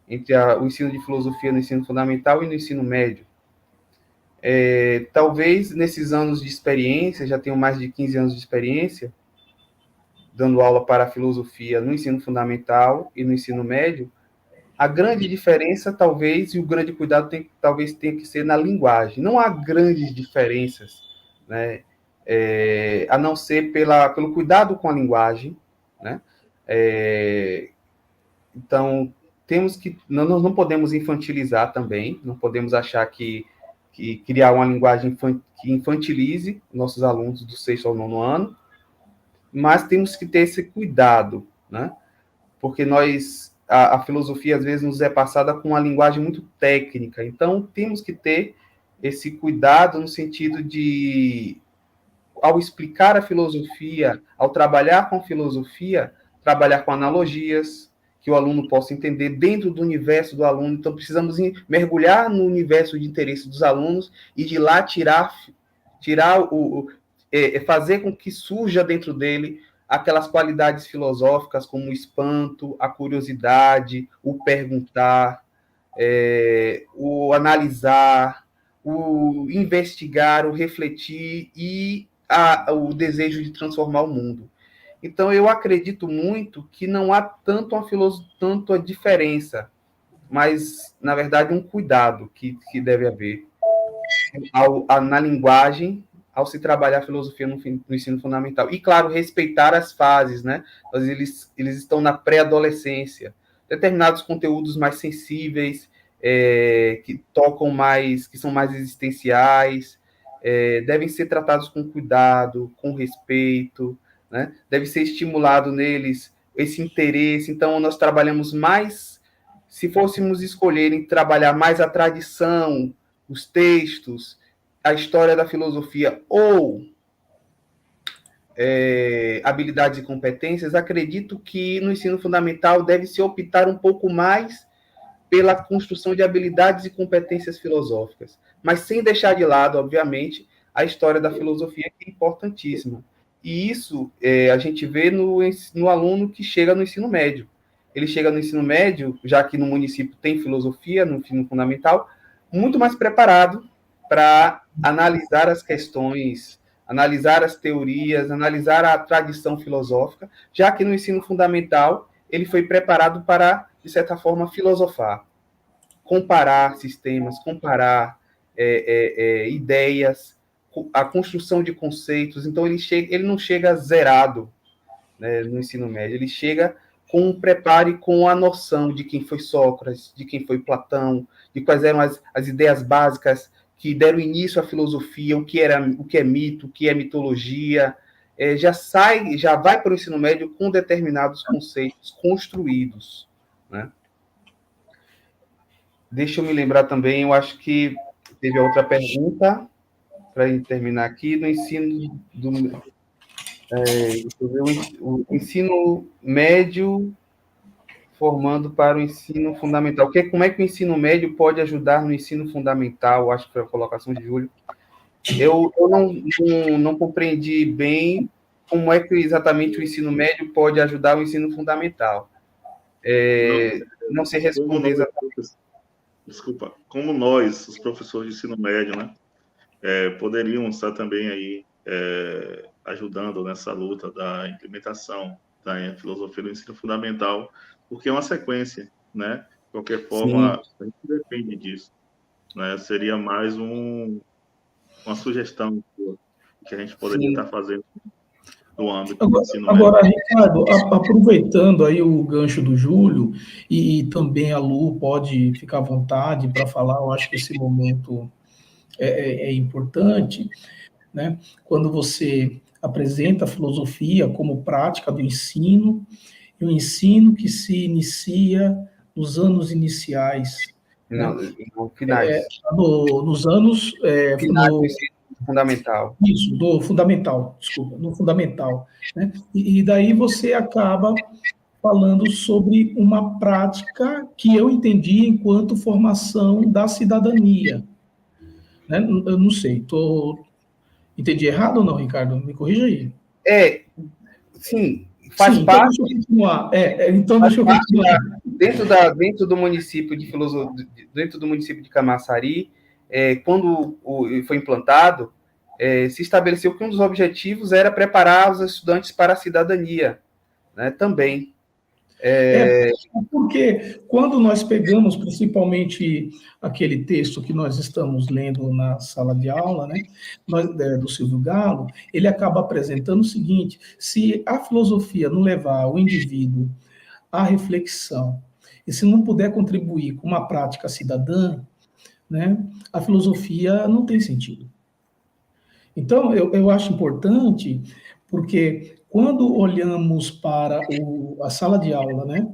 S2: entre o ensino de filosofia no ensino fundamental e no ensino médio. Talvez nesses anos de experiência, já tenho mais de 15 anos de experiência, dando aula para a filosofia no ensino fundamental e no ensino médio, a grande diferença, talvez, e o grande cuidado talvez tenha que ser na linguagem. Não há grandes diferenças, né? A não ser pelo cuidado com a linguagem, né? Então, nós não podemos infantilizar também, não podemos achar que criar uma linguagem que infantilize nossos alunos do 6º ao 9º ano, mas temos que ter esse cuidado, né? Porque a filosofia, às vezes, nos é passada com uma linguagem muito técnica, então temos que ter esse cuidado no sentido de, ao explicar a filosofia, ao trabalhar com filosofia, trabalhar com analogias, que o aluno possa entender dentro do universo do aluno. Então, precisamos mergulhar no universo de interesse dos alunos e de lá fazer com que surja dentro dele aquelas qualidades filosóficas como o espanto, a curiosidade, o perguntar, o analisar, o investigar, o refletir e o desejo de transformar o mundo. Então, eu acredito muito que não há tanto a diferença, mas, na verdade, um cuidado que deve haver na linguagem, ao se trabalhar a filosofia no ensino fundamental. E, claro, respeitar as fases, né? Eles estão na pré-adolescência. Determinados conteúdos mais sensíveis, que tocam mais, que são mais existenciais, devem ser tratados com cuidado, com respeito, né? Deve ser estimulado neles esse interesse. Então, nós trabalhamos mais, se fôssemos escolherem trabalhar mais a tradição, os textos, a história da filosofia ou habilidades e competências, acredito que no ensino fundamental deve-se optar um pouco mais pela construção de habilidades e competências filosóficas, mas sem deixar de lado, obviamente, a história da filosofia, que é importantíssima. E isso a gente vê no aluno que chega no ensino médio. Ele chega no ensino médio, já que no município tem filosofia, no ensino fundamental, muito mais preparado para analisar as questões, analisar as teorias, analisar a tradição filosófica, já que no ensino fundamental ele foi preparado para, de certa forma, filosofar, comparar sistemas, comparar ideias, a construção de conceitos. Então, ele não chega zerado, né, no ensino médio, ele chega com um preparo e com a noção de quem foi Sócrates, de quem foi Platão, de quais eram as ideias básicas que deram início à filosofia, o que é mito, o que é mitologia, já vai para o ensino médio com determinados conceitos construídos, né? Deixa eu me lembrar também, eu acho que teve a outra pergunta, para terminar aqui, no ensino o ensino médio formando para o ensino fundamental. Como é que o ensino médio pode ajudar no ensino fundamental? Acho que foi a colocação de Júlio. Eu não compreendi bem como é que exatamente o ensino médio pode ajudar o ensino fundamental. Não sei responder exatamente.
S4: Desculpa. Como nós, os professores de ensino médio, né, poderíamos estar também aí ajudando nessa luta da implementação da filosofia do ensino fundamental, porque é uma sequência, né? De qualquer
S2: Sim,
S4: forma, a gente depende disso, né? Seria mais uma sugestão que a gente poderia
S2: sim.
S4: estar fazendo no âmbito do
S1: Agora,
S4: ensino médio.
S1: agora, Ricardo, aproveitando aí o gancho do Júlio, e também a Lu pode ficar à vontade para falar, eu acho que esse momento é importante, né? Quando você apresenta a filosofia como prática do ensino, e o ensino que se inicia nos anos iniciais, né?
S2: Não, no finais.
S1: Nos anos,
S2: Finais do ensino fundamental.
S1: isso, do fundamental, desculpa, no fundamental, né? E daí você acaba falando sobre uma prática que eu entendi enquanto formação da cidadania, né? Eu não sei, entendi errado ou não, Ricardo? Me corrija aí.
S2: É, sim, faz
S1: Sim, então
S2: parte,
S1: deixa eu continuar. Então
S2: faz
S1: deixa eu
S2: parte
S1: continuar.
S2: dentro do município de filosofia, dentro do município de Camaçari, quando foi implantado, se estabeleceu que um dos objetivos era preparar os estudantes para a cidadania, né, também.
S1: É, porque quando nós pegamos principalmente aquele texto que nós estamos lendo na sala de aula, né, do Silvio Galo, ele acaba apresentando o seguinte: se a filosofia não levar o indivíduo à reflexão, e se não puder contribuir com uma prática cidadã, né, a filosofia não tem sentido. Então, eu acho importante, porque quando olhamos para a sala de aula, né,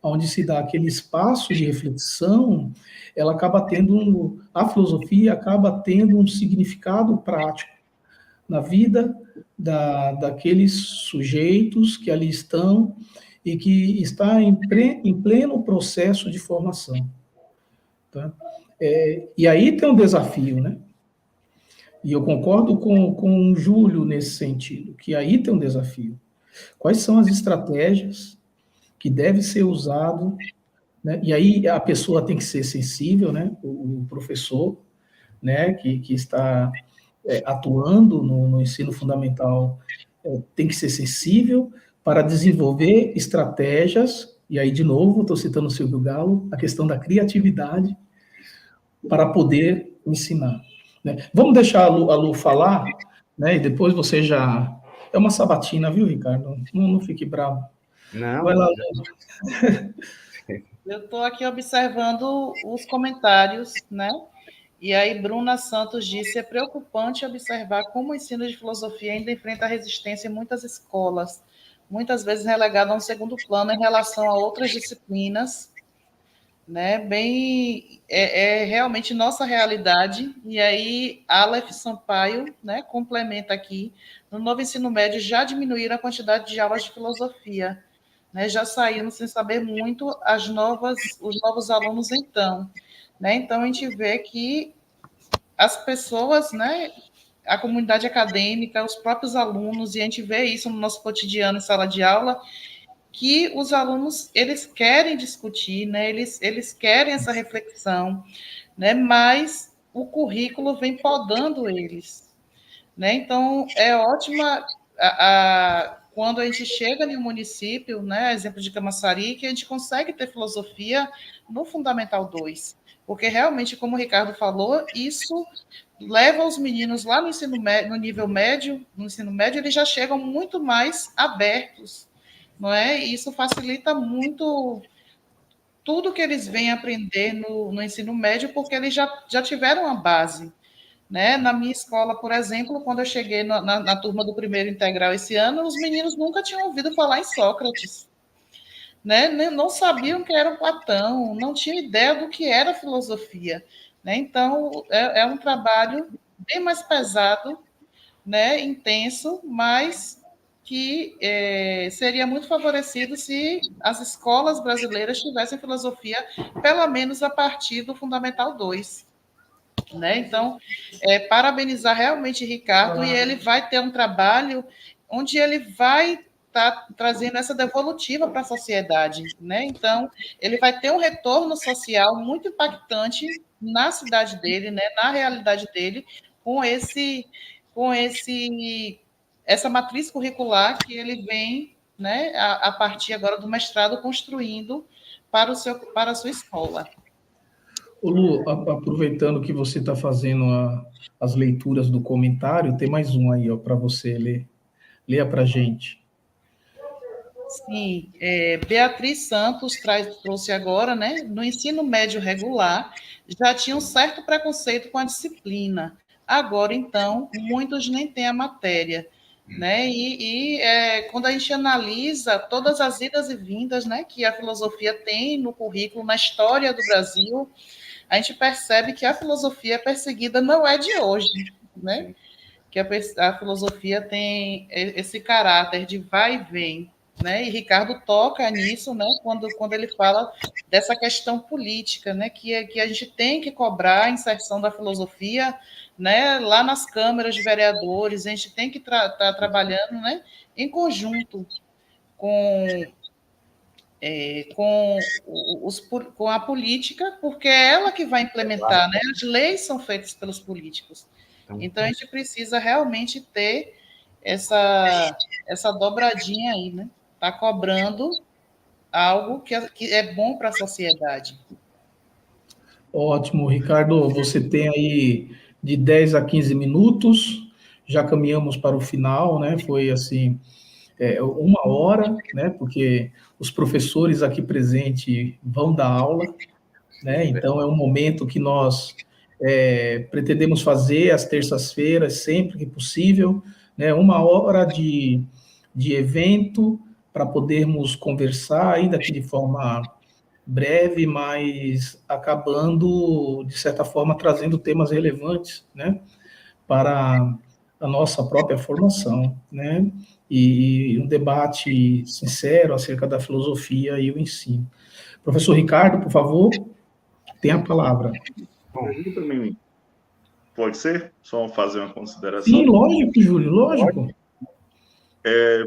S1: onde se dá aquele espaço de reflexão, ela acaba tendo, a filosofia acaba tendo um significado prático na vida daqueles sujeitos que ali estão e que está em pleno processo de formação. Tá? E aí tem um desafio, né? E eu concordo com o Júlio nesse sentido, que aí tem um desafio. Quais são as estratégias que devem ser usadas, né? E aí a pessoa tem que ser sensível, né? O professor, né? Que está atuando no ensino fundamental tem que ser sensível para desenvolver estratégias. E aí, de novo, estou citando o Silvio Galo, a questão da criatividade para poder ensinar. Né? Vamos deixar a Lu falar, né? E depois você já. É uma sabatina, viu, Ricardo? Não fique bravo. Vai
S2: Não,
S1: lá,
S3: Eu estou aqui observando os comentários, né? E aí, Bruna Santos disse: é preocupante observar como o ensino de filosofia ainda enfrenta resistência em muitas escolas, muitas vezes relegado a um segundo plano em relação a outras disciplinas, né? Bem, é realmente nossa realidade. E aí, Aleph Sampaio, né, complementa aqui: no novo ensino médio já diminuíram a quantidade de aulas de filosofia, né? Já saíram sem saber muito os novos alunos, então. Né? Então, a gente vê que as pessoas, né, a comunidade acadêmica, os próprios alunos, e a gente vê isso no nosso cotidiano em sala de aula, que os alunos, eles querem discutir, né, eles querem essa reflexão, né, mas o currículo vem podando eles. Né? Então, é ótima quando a gente chega em um município, né, exemplo de Camaçari, que a gente consegue ter filosofia no Fundamental 2, porque realmente, como o Ricardo falou, isso leva os meninos lá no ensino médio, no nível médio, no ensino médio, eles já chegam muito mais abertos, não é? E isso facilita muito tudo que eles vêm aprender no ensino médio, porque eles já tiveram a base. Né? Na minha escola, por exemplo, quando eu cheguei na turma do primeiro integral esse ano, os meninos nunca tinham ouvido falar em Sócrates. Né? Não sabiam que era o Platão, não tinham ideia do que era filosofia. Né? Então, é um trabalho bem mais pesado, né? Intenso, mas que seria muito favorecido se as escolas brasileiras tivessem filosofia, pelo menos a partir do Fundamental 2. Né? Então, parabenizar realmente Ricardo, e ele vai ter um trabalho onde ele vai estar trazendo essa devolutiva para a sociedade. Né? Então, ele vai ter um retorno social muito impactante na cidade dele, né? Na realidade dele, com esse essa matriz curricular que ele vem, né, a partir agora do mestrado, construindo para a sua escola.
S1: Ô Lu, aproveitando que você está fazendo as leituras do comentário, tem mais um aí para você ler. Leia para a gente.
S3: Sim, Beatriz Santos trouxe agora, né? No ensino médio regular, já tinha um certo preconceito com a disciplina. Agora, então, muitos nem têm a matéria, né? Quando a gente analisa todas as idas e vindas, né, que a filosofia tem no currículo, na história do Brasil, a gente percebe que a filosofia perseguida não é de hoje, né? Que a filosofia tem esse caráter de vai e vem, né? E Ricardo toca nisso, né? Quando ele fala dessa questão política, né? Que a gente tem que cobrar a inserção da filosofia, né? Lá nas câmaras de vereadores, a gente tem que estar trabalhando, né? Em conjunto com com a política, porque é ela que vai implementar, né? As leis são feitas pelos políticos. Então, a gente precisa realmente ter essa dobradinha aí, né? Tá cobrando algo que é bom para a sociedade.
S1: Ótimo, Ricardo, você tem aí de 10 a 15 minutos, já caminhamos para o final, né? Foi assim, uma hora, né? Porque os professores aqui presentes vão dar aula, né? Então é um momento que nós pretendemos fazer às terças-feiras, sempre que possível, né? Uma hora de evento para podermos conversar, ainda que de forma breve, mas acabando, de certa forma, trazendo temas relevantes, né? Para a nossa própria formação, né? E um debate sincero acerca da filosofia e o ensino. Professor Ricardo, por favor, tem a palavra.
S4: Pergunta para mim. Pode ser? Só fazer uma
S1: Sim,
S4: consideração?
S1: lógico, Júlio, lógico.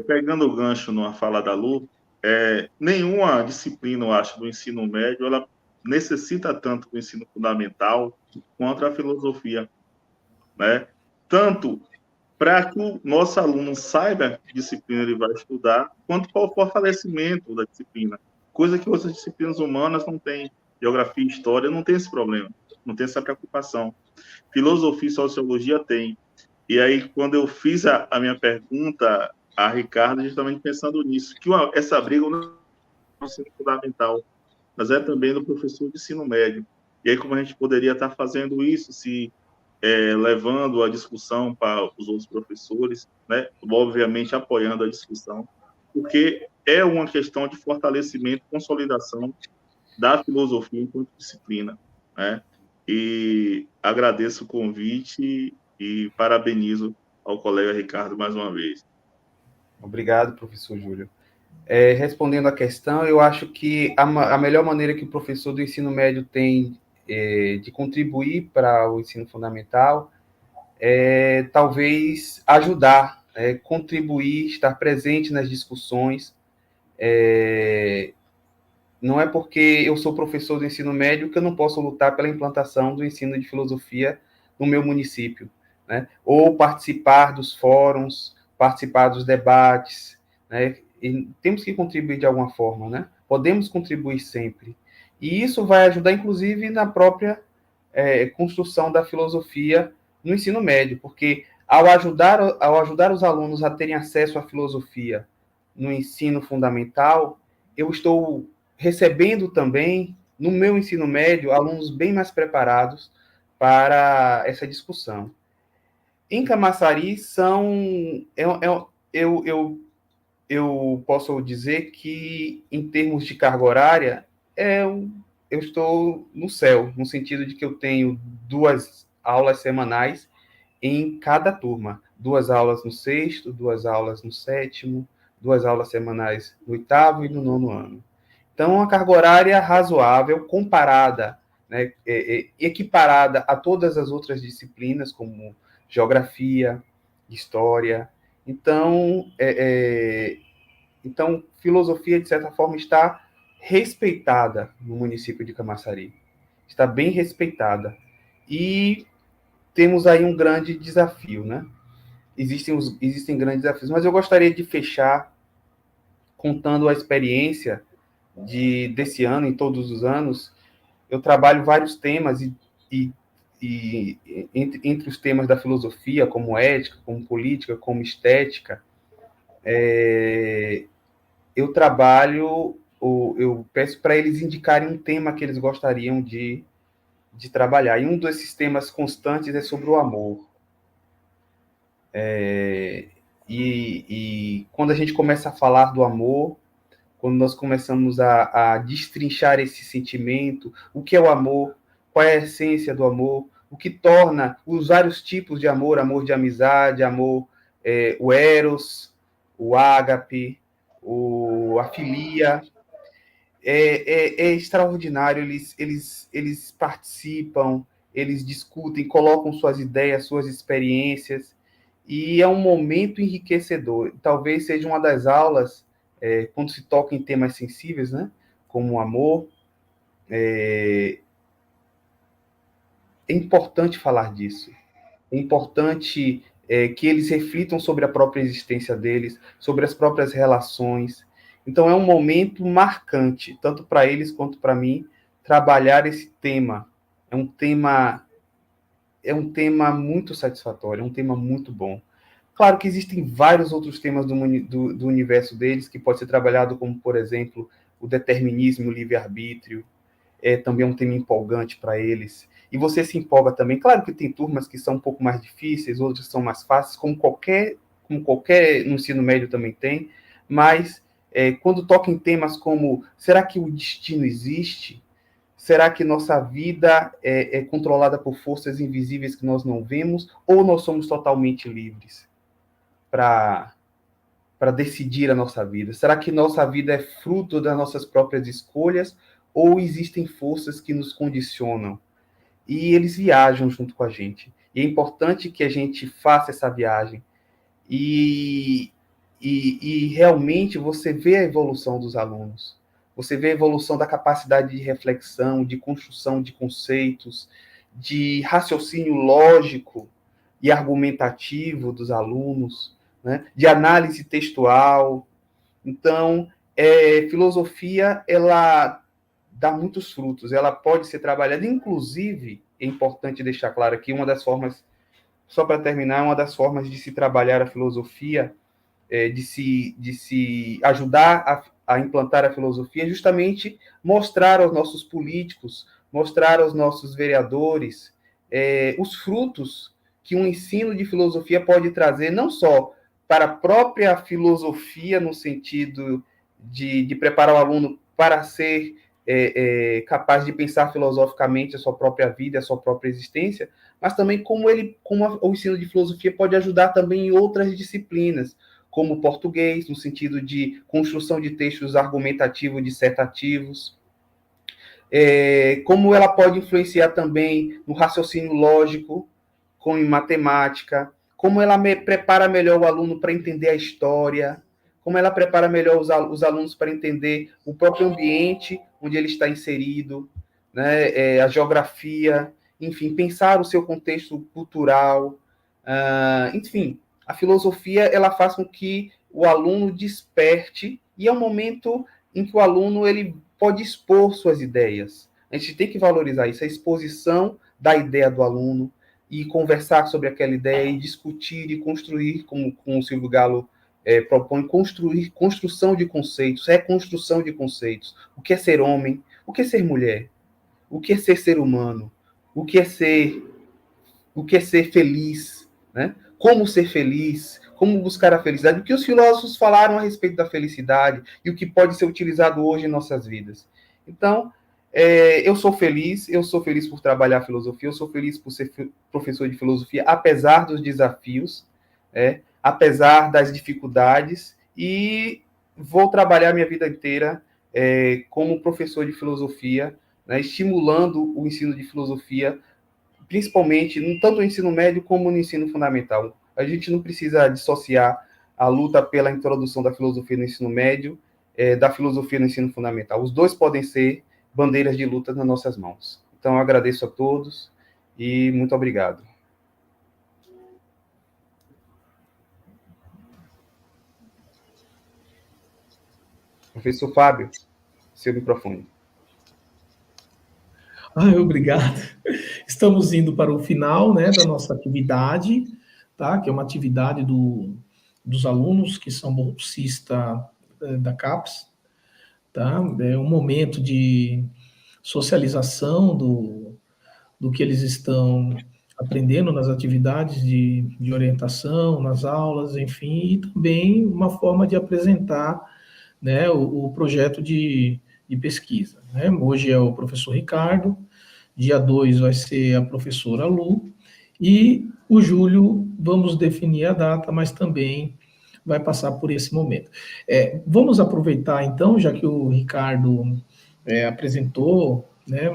S4: Pegando o gancho numa fala da Lu, nenhuma disciplina, eu acho, do ensino médio, ela necessita tanto do ensino fundamental quanto a filosofia, né? Tanto para que o nosso aluno saiba que disciplina ele vai estudar, quanto para o fortalecimento da disciplina, coisa que outras disciplinas humanas não têm. Geografia e história não tem esse problema, não tem essa preocupação. Filosofia e sociologia tem. E aí, quando eu fiz a minha pergunta a Ricardo, justamente pensando nisso, que essa briga não é no ensino fundamental, mas é também no professor de ensino médio. E aí, como a gente poderia estar fazendo isso, se levando a discussão para os outros professores, né? Obviamente apoiando a discussão, porque é uma questão de fortalecimento, consolidação da filosofia enquanto disciplina, né? E agradeço o convite e parabenizo ao colega Ricardo mais uma vez.
S2: Obrigado, professor Júlio. Respondendo à questão, eu acho que a melhor maneira que o professor do ensino médio tem de contribuir para o ensino fundamental é talvez ajudar, contribuir, estar presente nas discussões. Não é porque eu sou professor do ensino médio que eu não posso lutar pela implantação do ensino de filosofia no meu município, né? Ou participar dos fóruns, participar dos debates, né? E temos que contribuir de alguma forma, né? Podemos contribuir sempre. E isso vai ajudar, inclusive, na própria construção da filosofia no ensino médio, porque ao ajudar os alunos a terem acesso à filosofia no ensino fundamental, eu estou recebendo também, no meu ensino médio, alunos bem mais preparados para essa discussão. Em Camaçari, eu posso dizer que, em termos de carga horária, eu estou no céu, no sentido de que eu tenho 2 aulas semanais em cada turma. 2 aulas no sexto, 2 aulas no sétimo, 2 aulas semanais no 8º e no 9º ano. Então, uma carga horária razoável, comparada, né, equiparada a todas as outras disciplinas, como geografia, história. Então, filosofia, de certa forma, está respeitada no município de Camaçari. Está bem respeitada. E temos aí um grande desafio, né? existem grandes desafios, mas eu gostaria de fechar contando a experiência desse ano, em todos os anos. Eu trabalho vários temas e entre os temas da filosofia, como ética, como política, como estética, eu peço para eles indicarem um tema que eles gostariam de trabalhar. E um desses temas constantes é sobre o amor. E quando a gente começa a falar do amor, quando nós começamos a destrinchar esse sentimento, o que é o amor, qual é a essência do amor, o que torna os vários tipos de amor, amor de amizade, amor, o eros, o ágape, a filia, é extraordinário. Eles participam, eles discutem, colocam suas ideias, suas experiências, e é um momento enriquecedor. Talvez seja uma das aulas, quando se toca em temas sensíveis, né, como o amor, é importante falar disso. É importante que eles reflitam sobre a própria existência deles, sobre as próprias relações. Então, é um momento marcante, tanto para eles quanto para mim, trabalhar esse tema. É um tema muito satisfatório, é um tema muito bom. Claro que existem vários outros temas do universo deles que pode ser trabalhado, como, por exemplo, o determinismo, o livre-arbítrio. Também um tema empolgante para eles. E você se empolga também. Claro que tem turmas que são um pouco mais difíceis, outras são mais fáceis, como qualquer no ensino médio também tem, mas quando toca em temas como: será que o destino existe? Será que nossa vida é controlada por forças invisíveis que nós não vemos? Ou nós somos totalmente livres para decidir a nossa vida? Será que nossa vida é fruto das nossas próprias escolhas? Ou existem forças que nos condicionam? E eles viajam junto com a gente. E é importante que a gente faça essa viagem. E realmente você vê a evolução dos alunos. Você vê a evolução da capacidade de reflexão, de construção de conceitos, de raciocínio lógico e argumentativo dos alunos, né? De análise textual. Então, filosofia, ela dá muitos frutos, ela pode ser trabalhada, inclusive, é importante deixar claro aqui, uma das formas, só para terminar, uma das formas de se trabalhar a filosofia, de se ajudar a implantar a filosofia, é justamente mostrar aos nossos políticos, mostrar aos nossos vereadores os frutos que um ensino de filosofia pode trazer, não só para a própria filosofia, no sentido de preparar o aluno para ser capaz de pensar filosoficamente a sua própria vida, a sua própria existência, mas também como o ensino de filosofia pode ajudar também em outras disciplinas, como o português, no sentido de construção de textos argumentativos, dissertativos, como ela pode influenciar também no raciocínio lógico, como em matemática, como ela prepara melhor o aluno para entender a história, como ela prepara melhor os alunos para entender o próprio ambiente onde ele está inserido, né, a geografia, enfim, pensar o seu contexto cultural, enfim, a filosofia ela faz com que o aluno desperte, e é um momento em que o aluno ele pode expor suas ideias. A gente tem que valorizar isso, a exposição da ideia do aluno, e conversar sobre aquela ideia, e discutir e construir, como o Silvio Galo propõe, construção de conceitos, reconstrução de conceitos. O que é ser homem? O que é ser mulher? O que é ser humano? O que é ser feliz? Né? Como ser feliz? Como buscar a felicidade? O que os filósofos falaram a respeito da felicidade e o que pode ser utilizado hoje em nossas vidas. Então, eu sou feliz por trabalhar filosofia, eu sou feliz por ser professor de filosofia, apesar dos desafios, apesar das dificuldades, e vou trabalhar minha vida inteira como professor de filosofia, né, estimulando o ensino de filosofia, principalmente tanto no ensino médio como no ensino fundamental. A gente não precisa dissociar a luta pela introdução da filosofia no ensino médio da filosofia no ensino fundamental. Os dois podem ser bandeiras de luta nas nossas mãos. Então, eu agradeço a todos e muito obrigado. Professor Fábio, seu microfone.
S1: Obrigado. Estamos indo para o final, né, da nossa atividade, tá? Que é uma atividade dos alunos que são bolsistas da CAPES, tá? É um momento de socialização do que eles estão aprendendo nas atividades de orientação, nas aulas, enfim, e também uma forma de apresentar, né, o projeto de pesquisa, né? Hoje é o professor Ricardo, dia 2 vai ser a professora Lu, e o Júlio, vamos definir a data, mas também vai passar por esse momento. Vamos aproveitar, então, já que o Ricardo apresentou, né,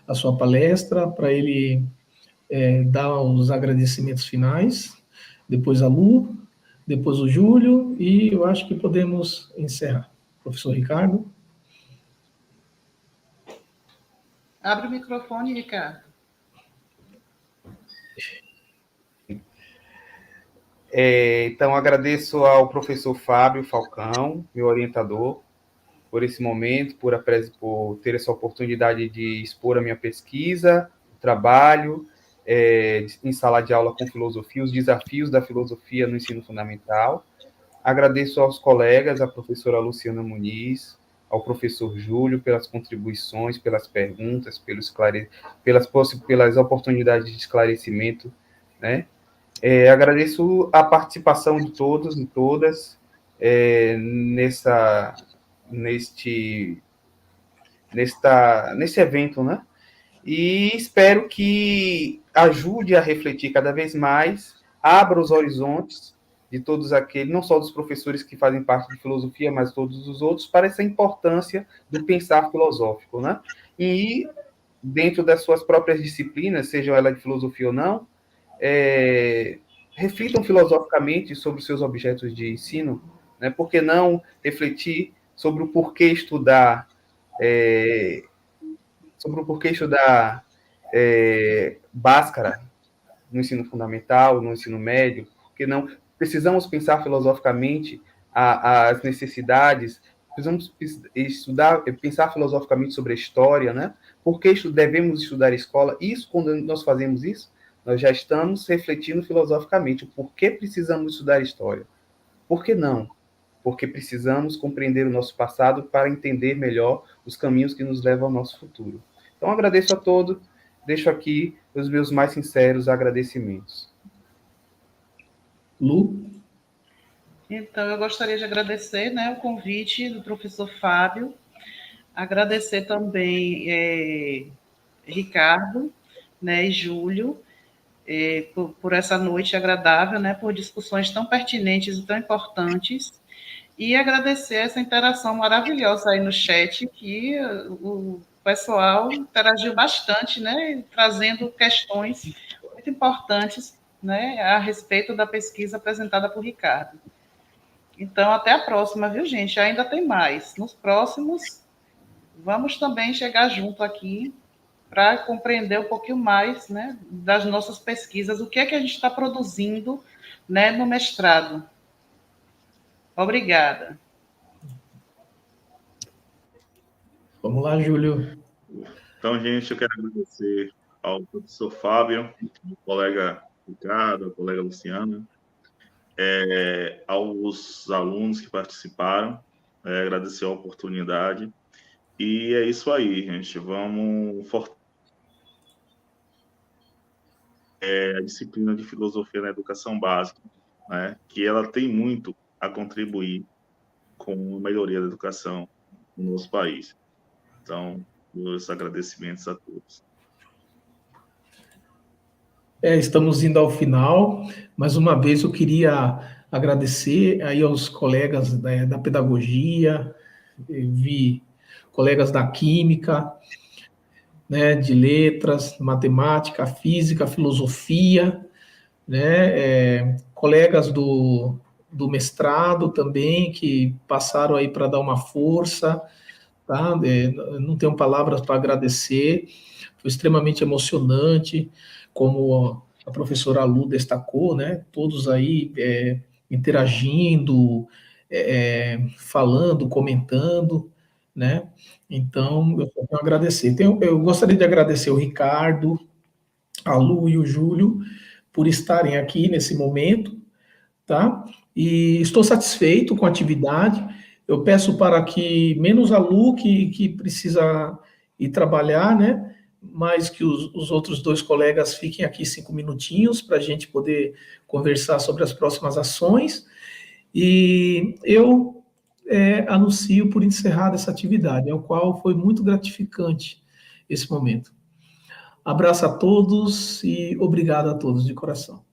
S1: a sua palestra, para ele dar os agradecimentos finais, depois a Lu, depois o Júlio, e eu acho que podemos encerrar. Professor Ricardo.
S3: Abre o microfone, Ricardo.
S2: Então, agradeço ao professor Fábio Falcão, meu orientador, por esse momento, por ter essa oportunidade de expor a minha pesquisa, o trabalho, em sala de aula com filosofia, os desafios da filosofia no ensino fundamental. Agradeço aos colegas, a professora Luciana Muniz, ao professor Júlio, pelas contribuições, pelas perguntas, pelas oportunidades de esclarecimento, né? Agradeço a participação de todos e todas nesse evento, né? E espero que ajude a refletir cada vez mais, abra os horizontes de todos aqueles, não só dos professores que fazem parte de filosofia, mas todos os outros, para essa importância do pensar filosófico, né? E, dentro das suas próprias disciplinas, sejam elas de filosofia ou não, reflitam filosoficamente sobre os seus objetos de ensino, né? Por que não refletir sobre o porquê estudar Bhaskara no ensino fundamental, no ensino médio, porque não precisamos pensar filosoficamente as necessidades, precisamos pensar filosoficamente sobre a história, né? Por que devemos estudar a escola? Isso, quando nós fazemos isso, nós já estamos refletindo filosoficamente o porquê precisamos estudar história. Por que não? Porque precisamos compreender o nosso passado para entender melhor os caminhos que nos levam ao nosso futuro. Então, agradeço a todos, deixo aqui os meus mais sinceros agradecimentos.
S1: Lu?
S3: Então, eu gostaria de agradecer, né, o convite do professor Fábio, agradecer também Ricardo, né, e Júlio, por essa noite agradável, né, por discussões tão pertinentes e tão importantes, e agradecer essa interação maravilhosa aí no chat, que o pessoal interagiu bastante, né, trazendo questões muito importantes, né, a respeito da pesquisa apresentada por Ricardo. Então, até a próxima, viu, gente? Ainda tem mais. Nos próximos, vamos também chegar junto aqui para compreender um pouquinho mais, né, das nossas pesquisas, o que é que a gente está produzindo, né, no mestrado. Obrigada.
S1: Vamos lá, Júlio.
S4: Então, gente, eu quero agradecer ao professor Fábio, ao colega Ricardo, ao colega Luciana, aos alunos que participaram, agradecer a oportunidade. E é isso aí, gente. Vamos a disciplina de filosofia na educação básica, né? Que ela tem muito a contribuir com a melhoria da educação no nosso país. Então, meus agradecimentos a todos.
S1: Estamos indo ao final. Mais uma vez, eu queria agradecer aí aos colegas da pedagogia, vi colegas da química, né, de letras, matemática, física, filosofia, né, colegas do mestrado também, que passaram aí para dar uma força, tá? Não tenho palavras para agradecer, foi extremamente emocionante, como a professora Lu destacou, né? Todos aí interagindo, falando, comentando, né? Então, eu só tenho a agradecer. Eu gostaria de agradecer o Ricardo, a Lu e o Júlio por estarem aqui nesse momento, tá? E estou satisfeito com a atividade. Eu peço para que menos a Lu, que precisa ir trabalhar, né? Mas que os outros 2 colegas fiquem aqui 5 minutinhos para a gente poder conversar sobre as próximas ações. E eu anuncio por encerrada essa atividade, ao qual foi muito gratificante esse momento. Abraço a todos e obrigado a todos de coração.